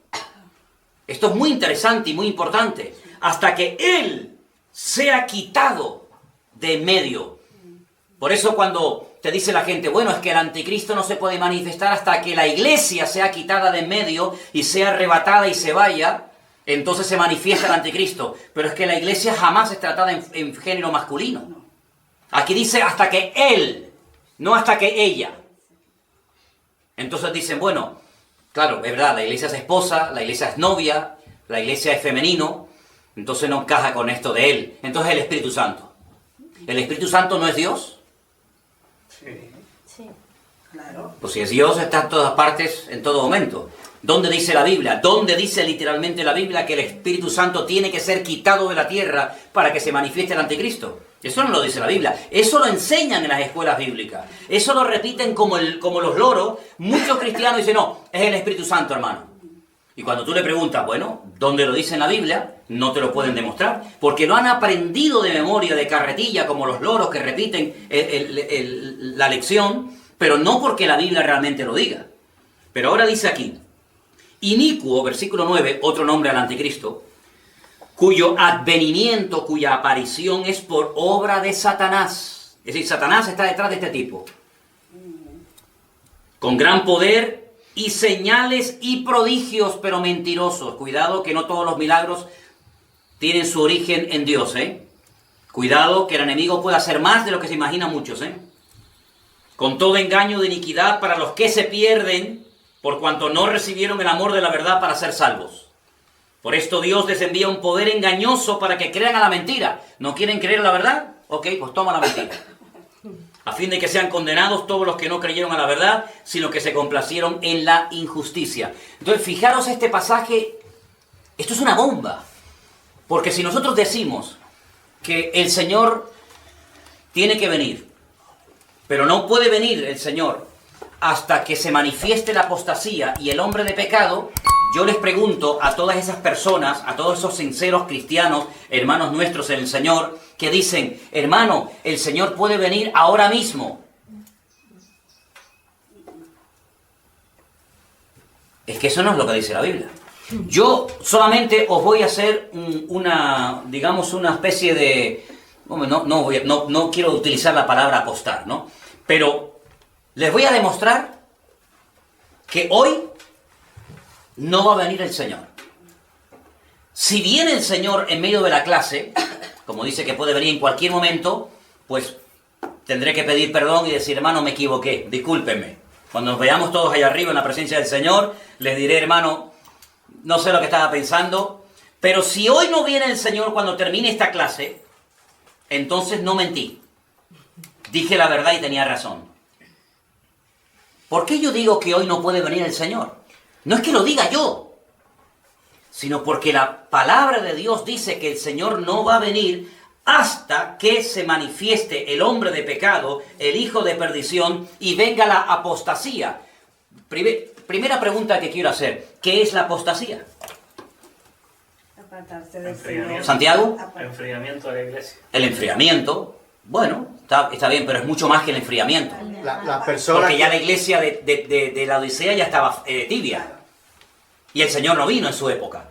esto es muy interesante y muy importante, hasta que él sea quitado de en medio. Por eso cuando te dice la gente, bueno, es que el anticristo no se puede manifestar hasta que la iglesia sea quitada de en medio y sea arrebatada y se vaya, entonces se manifiesta el anticristo. Pero es que la iglesia jamás es tratada en género masculino. Aquí dice hasta que él, no hasta que ella. Entonces dicen, bueno, claro, es verdad, la iglesia es esposa, la iglesia es novia, la iglesia es femenino, entonces no encaja con esto de él. Entonces el Espíritu Santo. ¿El Espíritu Santo no es Dios? Sí, claro. Pues si es Dios, está en todas partes, en todo momento. ¿Dónde dice la Biblia? ¿Dónde dice literalmente la Biblia que el Espíritu Santo tiene que ser quitado de la tierra para que se manifieste el anticristo? Eso no lo dice la Biblia. Eso lo enseñan en las escuelas bíblicas. Eso lo repiten como los loros. Muchos cristianos dicen, no, es el Espíritu Santo, hermano. Y cuando tú le preguntas, bueno, ¿dónde lo dice en la Biblia? No te lo pueden demostrar. Porque lo han aprendido de memoria, de carretilla, como los loros que repiten la lección, pero no porque la Biblia realmente lo diga. Pero ahora dice aquí, inicuo, versículo 9, otro nombre al anticristo, cuyo advenimiento, cuya aparición es por obra de Satanás. Es decir, Satanás está detrás de este tipo. Con gran poder y señales y prodigios, pero mentirosos. Cuidado que no todos los milagros tienen su origen en Dios, ¿eh? Cuidado que el enemigo pueda hacer más de lo que se imaginan muchos, ¿eh? Con todo engaño de iniquidad para los que se pierden, por cuanto no recibieron el amor de la verdad para ser salvos. Por esto Dios les envía un poder engañoso para que crean a la mentira. ¿No quieren creer la verdad? Ok, pues toma la mentira. A fin de que sean condenados todos los que no creyeron a la verdad, sino que se complacieron en la injusticia. Entonces, fijaros este pasaje, esto es una bomba. Porque si nosotros decimos que el Señor tiene que venir, pero no puede venir el Señor hasta que se manifieste la apostasía y el hombre de pecado, yo les pregunto a todas esas personas, a todos esos sinceros cristianos, hermanos nuestros en el Señor, que dicen, hermano, el Señor puede venir ahora mismo. Es que eso no es lo que dice la Biblia. Yo solamente os voy a hacer una especie de... No quiero utilizar la palabra apostar, ¿no? Pero les voy a demostrar que hoy no va a venir el Señor. Si viene el Señor en medio de la clase, como dice que puede venir en cualquier momento, pues tendré que pedir perdón y decir, hermano, me equivoqué, discúlpenme. Cuando nos veamos todos allá arriba en la presencia del Señor, les diré, hermano, no sé lo que estaba pensando, pero si hoy no viene el Señor cuando termine esta clase, entonces no mentí. Dije la verdad y tenía razón. ¿Por qué yo digo que hoy no puede venir el Señor? No es que lo diga yo, sino porque la palabra de Dios dice que el Señor no va a venir hasta que se manifieste el hombre de pecado, el hijo de perdición, y venga la apostasía. Primera pregunta que quiero hacer, ¿qué es la apostasía? Apartarse del Enfriamiento. Señor. ¿Santiago? Enfriamiento de la iglesia. El enfriamiento, bueno, está bien, pero es mucho más que el enfriamiento. Las personas Porque ya que- la iglesia de la Odisea ya estaba tibia. Y el Señor no vino en su época.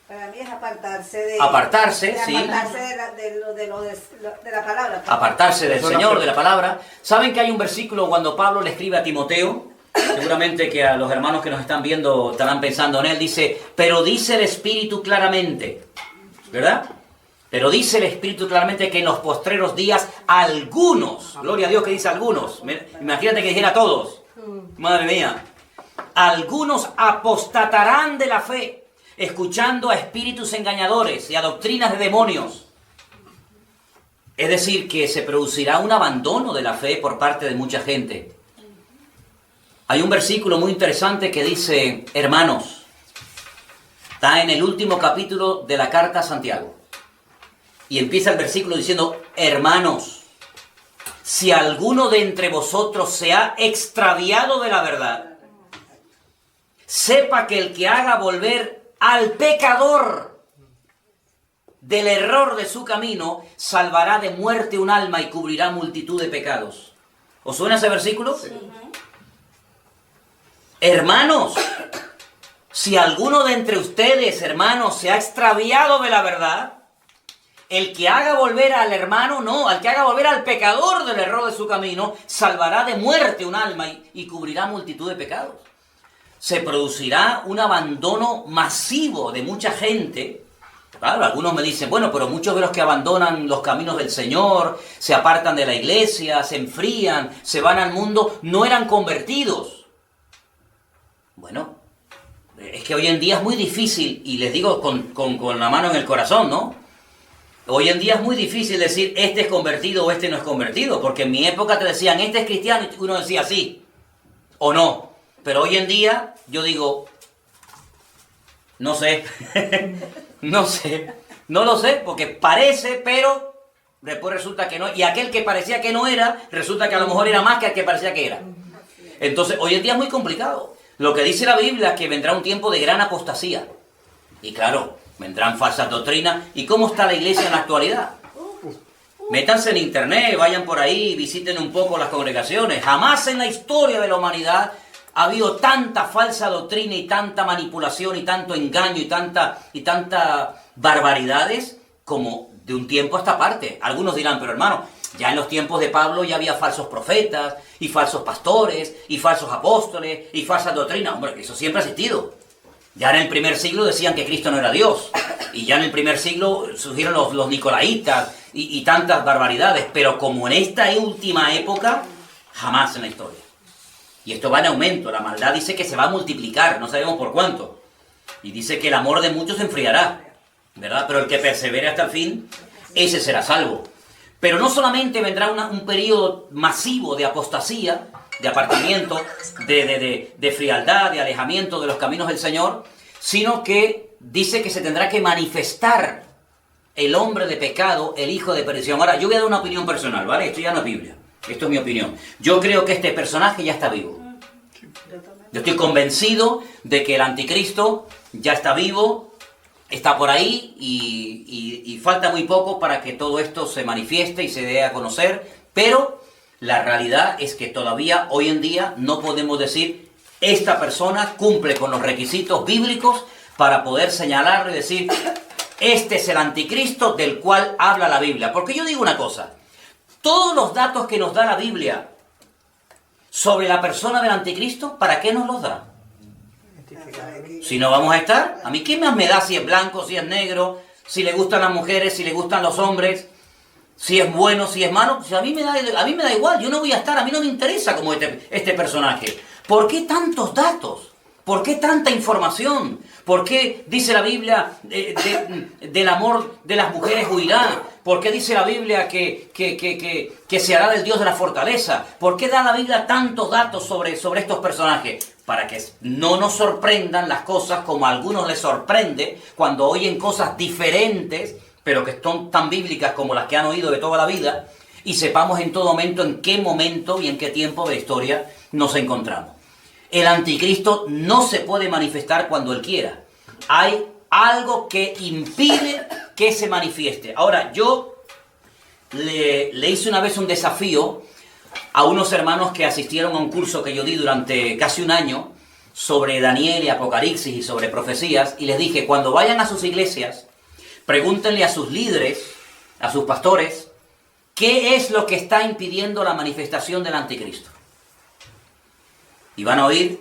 Para mí es apartarse de... Apartarse, sí. Apartarse de la palabra. Apartarse del Eso no Señor, fue- de la palabra. ¿Saben que hay un versículo cuando Pablo le escribe a Timoteo? Seguramente que a los hermanos que nos están viendo estarán pensando en él. Dice, pero dice el Espíritu claramente, ¿verdad? Pero dice el Espíritu claramente que en los postreros días algunos, gloria a Dios que dice algunos, imagínate que dijera todos, madre mía, algunos apostatarán de la fe, escuchando a espíritus engañadores y a doctrinas de demonios. Es decir, que se producirá un abandono de la fe por parte de mucha gente. Hay un versículo muy interesante que dice, hermanos, está en el último capítulo de la carta a Santiago. Y empieza el versículo diciendo, hermanos, si alguno de entre vosotros se ha extraviado de la verdad, sepa que el que haga volver al pecador del error de su camino, salvará de muerte un alma y cubrirá multitud de pecados. ¿Os suena ese versículo? Sí. Hermanos, si alguno de entre ustedes, hermanos, se ha extraviado de la verdad, el que haga volver al hermano, no, al que haga volver al pecador del error de su camino, salvará de muerte un alma y cubrirá multitud de pecados. Se producirá un abandono masivo de mucha gente. Claro, algunos me dicen, bueno, pero muchos de los que abandonan los caminos del Señor, se apartan de la iglesia, se enfrían, se van al mundo, no eran convertidos. Bueno, es que hoy en día es muy difícil, y les digo con la mano en el corazón, ¿no? Hoy en día es muy difícil decir, este es convertido o este no es convertido, porque en mi época te decían, este es cristiano, y uno decía sí, o no. Pero hoy en día, yo digo, no sé, no lo sé, porque parece, pero después resulta que no, y aquel que parecía que no era, resulta que a lo mejor era más que el que parecía que era. Entonces, hoy en día es muy complicado. Lo que dice la Biblia es que vendrá un tiempo de gran apostasía. Y claro, vendrán falsas doctrinas. ¿Y cómo está la iglesia en la actualidad? Métanse en internet, vayan por ahí, visiten un poco las congregaciones. Jamás en la historia de la humanidad ha habido tanta falsa doctrina y tanta manipulación y tanto engaño y tanta barbaridades como de un tiempo a esta parte. Algunos dirán, pero hermano, ya en los tiempos de Pablo ya había falsos profetas, y falsos pastores, y falsos apóstoles, y falsas doctrinas. Hombre, eso siempre ha existido. Ya en el primer siglo decían que Cristo no era Dios. Y ya en el primer siglo surgieron los nicolaitas y tantas barbaridades. Pero como en esta última época, jamás en la historia. Y esto va en aumento. La maldad dice que se va a multiplicar, no sabemos por cuánto. Y dice que el amor de muchos se enfriará, ¿verdad? Pero el que persevere hasta el fin, ese será salvo. Pero no solamente vendrá un periodo masivo de apostasía, de apartamiento, de frialdad, de alejamiento de los caminos del Señor, sino que dice que se tendrá que manifestar el hombre de pecado, el hijo de perdición. Ahora, yo voy a dar una opinión personal, ¿vale? Esto ya no es Biblia, esto es mi opinión. Yo creo que este personaje ya está vivo. Yo estoy convencido de que el anticristo ya está vivo, está por ahí y falta muy poco para que todo esto se manifieste y se dé a conocer, pero la realidad es que todavía hoy en día no podemos decir esta persona cumple con los requisitos bíblicos para poder señalarlo y decir este es el anticristo del cual habla la Biblia. Porque yo digo una cosa, todos los datos que nos da la Biblia sobre la persona del anticristo, ¿para qué nos los da? Si no vamos a estar, a mí qué más me da si es blanco, si es negro, si le gustan las mujeres, si le gustan los hombres, si es bueno, si es malo. Si a mí me da igual, yo no voy a estar, a mí no me interesa como este personaje. ¿Por qué tantos datos? ¿Por qué tanta información? ¿Por qué dice la Biblia del amor de las mujeres huirá? ¿Por qué dice la Biblia que se hará del Dios de la fortaleza? ¿Por qué da la Biblia tantos datos sobre estos personajes? Para que no nos sorprendan las cosas como a algunos les sorprende cuando oyen cosas diferentes pero que son tan bíblicas como las que han oído de toda la vida, y sepamos en todo momento en qué momento y en qué tiempo de la historia nos encontramos. El anticristo no se puede manifestar cuando él quiera. Hay algo que impide que se manifieste. Ahora, yo le hice una vez un desafío a unos hermanos que asistieron a un curso que yo di durante casi un año sobre Daniel y Apocalipsis y sobre profecías, y les dije, cuando vayan a sus iglesias, pregúntenle a sus líderes, a sus pastores, ¿qué es lo que está impidiendo la manifestación del anticristo? Y van a oír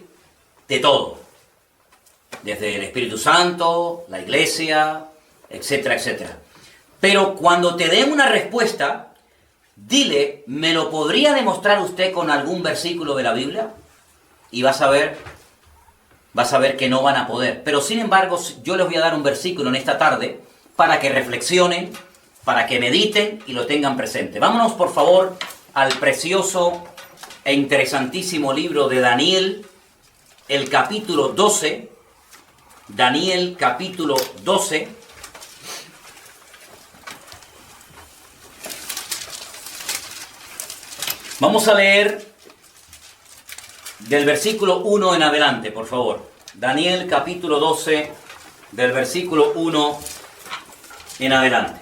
de todo, desde el Espíritu Santo, la iglesia, etcétera, etcétera. Pero cuando te den una respuesta, dile, ¿me lo podría demostrar usted con algún versículo de la Biblia? Y vas a ver que no van a poder. Pero sin embargo, yo les voy a dar un versículo en esta tarde para que reflexionen, para que mediten y lo tengan presente. Vámonos, por favor, al precioso e interesantísimo libro de Daniel, el capítulo 12. Daniel, capítulo 12. Vamos a leer del versículo 1 en adelante, por favor. Daniel, capítulo 12, del versículo 1 en adelante.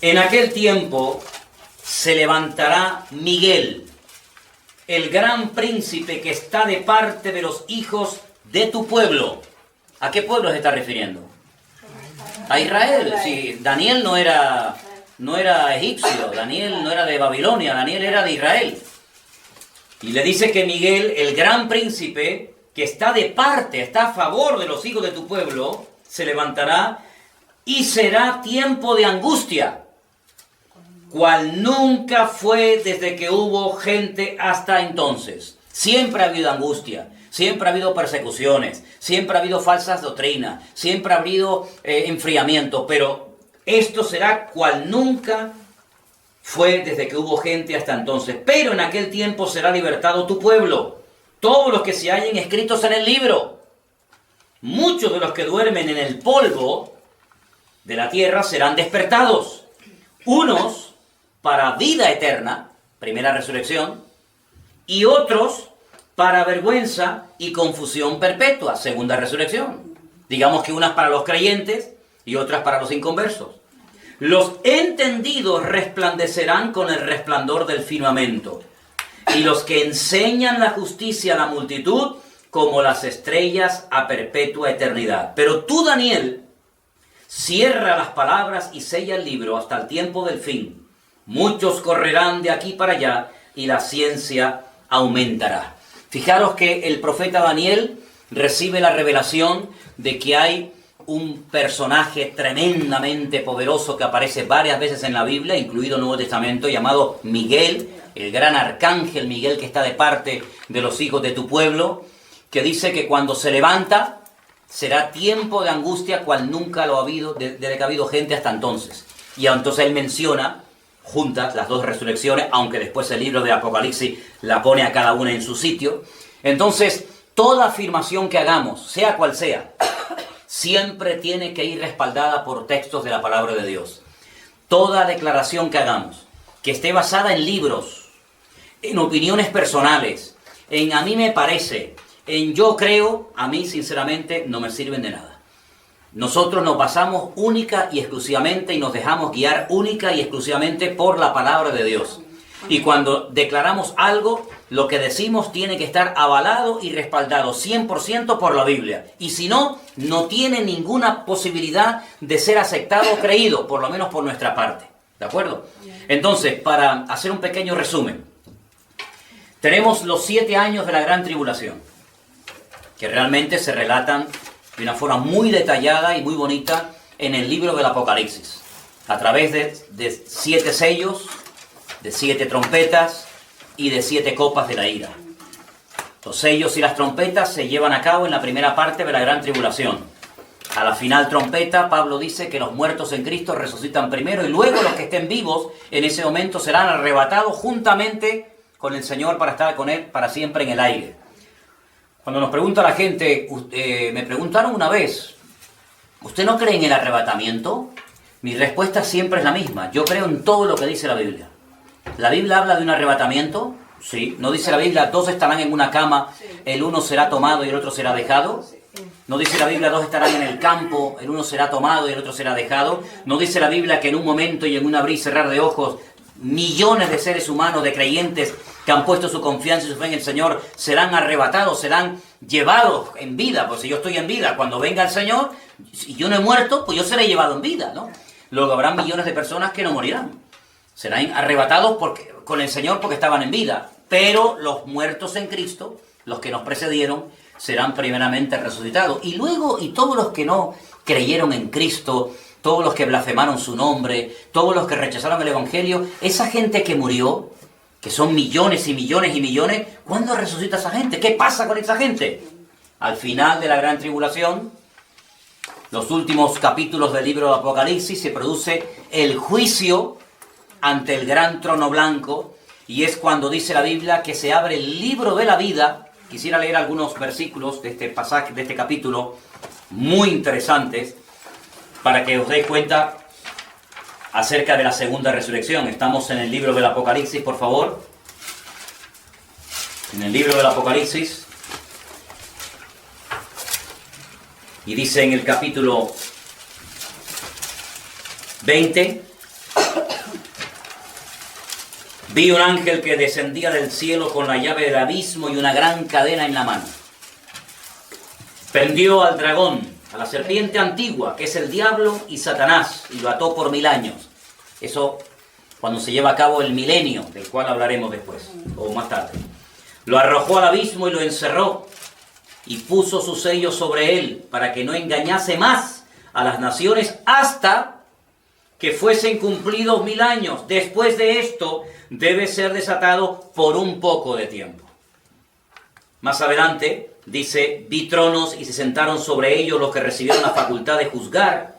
En aquel tiempo se levantará Miguel, el gran príncipe que está de parte de los hijos de tu pueblo. ¿A qué pueblo se está refiriendo? A Israel. Sí, Daniel no era egipcio, Daniel no era de Babilonia, Daniel era de Israel. Y le dice que Miguel, el gran príncipe, que está de parte, está a favor de los hijos de tu pueblo, se levantará y será tiempo de angustia, cual nunca fue desde que hubo gente hasta entonces. Siempre ha habido angustia, siempre ha habido persecuciones, siempre ha habido falsas doctrinas, siempre ha habido enfriamiento, pero esto será cual nunca fue desde que hubo gente hasta entonces. Pero en aquel tiempo será libertado tu pueblo, todos los que se hallen escritos en el libro. Muchos de los que duermen en el polvo de la tierra serán despertados, unos para vida eterna, primera resurrección, y otros para vergüenza y confusión perpetua, segunda resurrección. Digamos que unas para los creyentes y otras para los inconversos. Los entendidos resplandecerán con el resplandor del firmamento, y los que enseñan la justicia a la multitud como las estrellas a perpetua eternidad. Pero tú, Daniel, cierra las palabras y sella el libro hasta el tiempo del fin. Muchos correrán de aquí para allá y la ciencia aumentará. Fijaros que el profeta Daniel recibe la revelación de que hay un personaje tremendamente poderoso que aparece varias veces en la Biblia, incluido el Nuevo Testamento, llamado Miguel, el gran arcángel Miguel que está de parte de los hijos de tu pueblo, que dice que cuando se levanta será tiempo de angustia cual nunca lo ha habido, desde que ha habido gente hasta entonces. Y entonces él menciona juntas las dos resurrecciones, aunque después el libro de Apocalipsis la pone a cada una en su sitio. Entonces, toda afirmación que hagamos, sea cual sea, siempre tiene que ir respaldada por textos de la palabra de Dios. Toda declaración que hagamos, que esté basada en libros, en opiniones personales, en a mí me parece, en yo creo, a mí sinceramente no me sirven de nada. Nosotros nos basamos única y exclusivamente y nos dejamos guiar única y exclusivamente por la palabra de Dios. Y cuando declaramos algo, lo que decimos tiene que estar avalado y respaldado 100% por la Biblia. Y si no, no tiene ninguna posibilidad de ser aceptado o creído, por lo menos por nuestra parte. ¿De acuerdo? Entonces, para hacer un pequeño resumen, tenemos los 7 años de la gran tribulación, que realmente se relatan de una forma muy detallada y muy bonita en el libro del Apocalipsis, a través de 7 sellos, de 7 trompetas y de 7 copas de la ira. Los sellos y las trompetas se llevan a cabo en la primera parte de la gran tribulación. A la final trompeta, Pablo dice que los muertos en Cristo resucitan primero y luego los que estén vivos en ese momento serán arrebatados juntamente con el Señor para estar con Él para siempre en el aire. Cuando nos pregunta la gente, me preguntaron una vez, ¿usted no cree en el arrebatamiento? Mi respuesta siempre es la misma. Yo creo en todo lo que dice la Biblia. ¿La Biblia habla de un arrebatamiento? Sí. ¿No dice la Biblia, dos estarán en una cama, el uno será tomado y el otro será dejado? ¿No dice la Biblia, dos estarán en el campo, el uno será tomado y el otro será dejado? ¿No dice la Biblia que en un momento y en un abrir y cerrar de ojos, millones de seres humanos, de creyentes que han puesto su confianza y su fe en el Señor, serán arrebatados, serán llevados en vida? Pues si yo estoy en vida, cuando venga el Señor, si yo no he muerto, pues yo seré llevado en vida, ¿no? Luego habrá millones de personas que no morirán. Serán arrebatados con el Señor porque estaban en vida. Pero los muertos en Cristo, los que nos precedieron, serán primeramente resucitados. Y luego, y todos los que no creyeron en Cristo, todos los que blasfemaron su nombre, todos los que rechazaron el Evangelio, esa gente que murió, que son millones y millones y millones, ¿cuándo resucita esa gente? ¿Qué pasa con esa gente? Al final de la gran tribulación, los últimos capítulos del libro de Apocalipsis, se produce el juicio ante el gran trono blanco, y es cuando dice la Biblia que se abre el libro de la vida. Quisiera leer algunos versículos de este pasaje, de este capítulo, muy interesantes, para que os deis cuenta acerca de la segunda resurrección. Estamos en el libro del Apocalipsis, por favor. En el libro del Apocalipsis. Y dice en el capítulo 20: vi un ángel que descendía del cielo con la llave del abismo y una gran cadena en la mano. Prendió al dragón, a la serpiente antigua, que es el diablo y Satanás, y lo ató por 1000 años. Eso cuando se lleva a cabo el milenio, del cual hablaremos después, o más tarde. Lo arrojó al abismo y lo encerró, y puso su sello sobre él, para que no engañase más a las naciones hasta que fuesen cumplidos 1000 años. Después de esto, debe ser desatado por un poco de tiempo. Más adelante, dice, vi tronos y se sentaron sobre ellos los que recibieron la facultad de juzgar.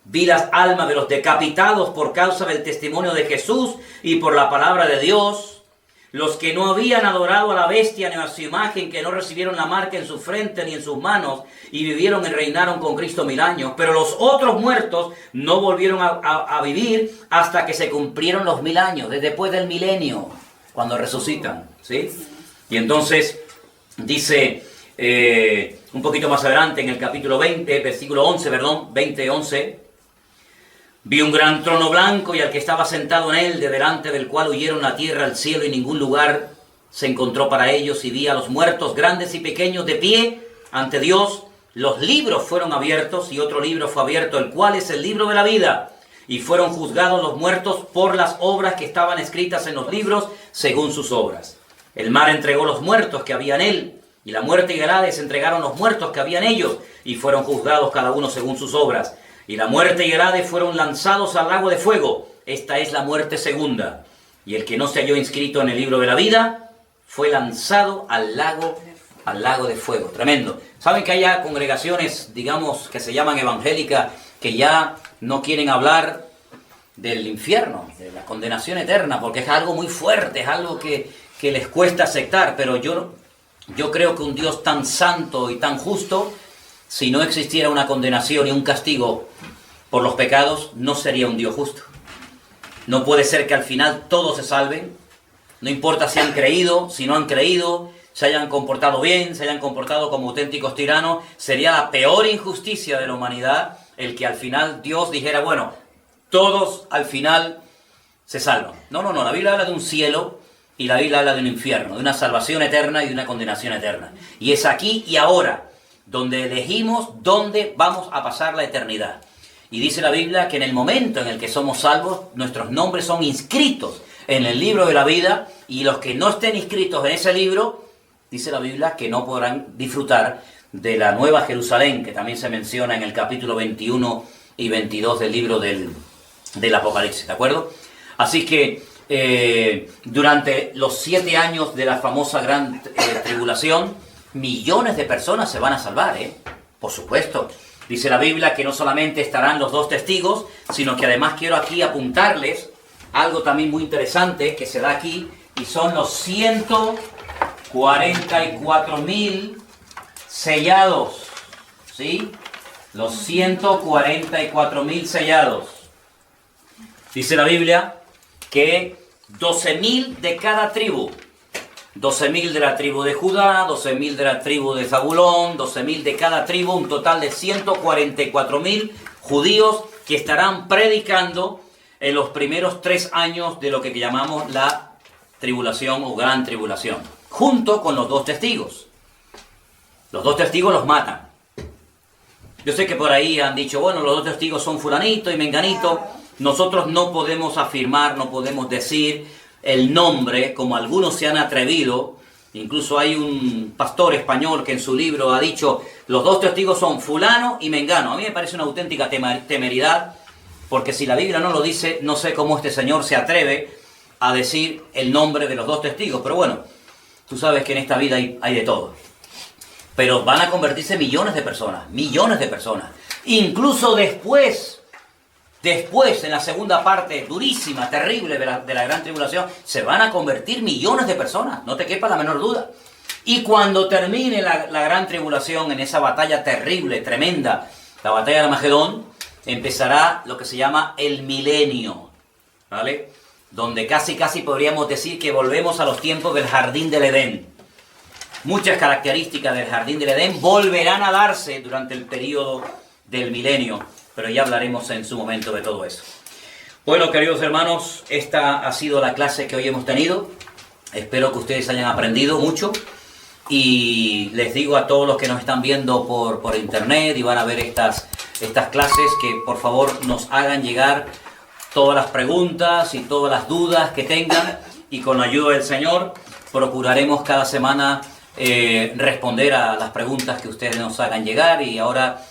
Vi las almas de los decapitados por causa del testimonio de Jesús y por la palabra de Dios, los que no habían adorado a la bestia ni a su imagen, que no recibieron la marca en su frente ni en sus manos, y vivieron y reinaron con Cristo 1000 años. Pero los otros muertos no volvieron a vivir hasta que se cumplieron los 1000 años, desde después del milenio, cuando resucitan, ¿sí? Y entonces dice un poquito más adelante, en el capítulo 20, versículo 11, 11, vi un gran trono blanco y al que estaba sentado en él, de delante del cual huyeron la tierra, el cielo y ningún lugar se encontró para ellos, y vi a los muertos grandes y pequeños de pie ante Dios. Los libros fueron abiertos y otro libro fue abierto, el cual es el libro de la vida, y fueron juzgados los muertos por las obras que estaban escritas en los libros según sus obras. El mar entregó los muertos que había en él, y la muerte y el Hades entregaron los muertos que había en ellos, y fueron juzgados cada uno según sus obras. Y la muerte y el Hades fueron lanzados al lago de fuego. Esta es la muerte segunda. Y el que no se halló inscrito en el libro de la vida fue lanzado al lago de fuego. Tremendo. ¿Saben que hay congregaciones, digamos, que se llaman evangélicas, que ya no quieren hablar del infierno, de la condenación eterna, porque es algo muy fuerte, es algo que les cuesta aceptar? Pero yo creo que un Dios tan santo y tan justo, si no existiera una condenación y un castigo por los pecados, no sería un Dios justo. No puede ser que al final todos se salven, no importa si han creído, si no han creído, se hayan comportado bien, se hayan comportado como auténticos tiranos. Sería la peor injusticia de la humanidad el que al final Dios dijera, bueno, todos al final se salvan. No, la Biblia habla de un cielo y la Biblia habla de un infierno, de una salvación eterna y de una condenación eterna. Y es aquí y ahora donde elegimos dónde vamos a pasar la eternidad. Y dice la Biblia que en el momento en el que somos salvos, nuestros nombres son inscritos en el libro de la vida, y los que no estén inscritos en ese libro, dice la Biblia que no podrán disfrutar de la Nueva Jerusalén, que también se menciona en el capítulo 21 y 22 del libro del Apocalipsis, ¿de acuerdo? Así que durante los 7 años de la famosa gran tribulación, millones de personas se van a salvar, por supuesto. Dice la Biblia que no solamente estarán los 2 testigos, sino que además quiero aquí apuntarles algo también muy interesante que se da aquí, y son los 144.000 sellados, ¿sí? Los 144.000 sellados. Dice la Biblia que 12.000 de cada tribu. 12.000 de la tribu de Judá, 12.000 de la tribu de Zabulón, 12.000 de cada tribu, un total de 144.000 judíos que estarán predicando en los primeros 3 años de lo que llamamos la tribulación o gran tribulación, junto con los 2 testigos. Los 2 testigos los matan. Yo sé que por ahí han dicho, bueno, los 2 testigos son fulanito y menganito. Nosotros no podemos afirmar, no podemos decir el nombre, como algunos se han atrevido. Incluso hay un pastor español que en su libro ha dicho, los 2 testigos son fulano y mengano. A mí me parece una auténtica temeridad, porque si la Biblia no lo dice, no sé cómo este señor se atreve a decir el nombre de los 2 testigos. Pero bueno, tú sabes que en esta vida hay de todo. Pero van a convertirse millones de personas. Incluso después, en la segunda parte durísima, terrible de la gran tribulación, se van a convertir millones de personas, no te quepa la menor duda. Y cuando termine la gran tribulación, en esa batalla terrible, tremenda, la batalla de Armagedón, empezará lo que se llama el milenio, ¿vale? Donde casi podríamos decir que volvemos a los tiempos del Jardín del Edén. Muchas características del Jardín del Edén volverán a darse durante el periodo del milenio, pero ya hablaremos en su momento de todo eso. Bueno, queridos hermanos, esta ha sido la clase que hoy hemos tenido. Espero que ustedes hayan aprendido mucho. Y les digo a todos los que nos están viendo por internet y van a ver estas clases, que por favor nos hagan llegar todas las preguntas y todas las dudas que tengan. Y con la ayuda del Señor procuraremos cada semana responder a las preguntas que ustedes nos hagan llegar. Y ahora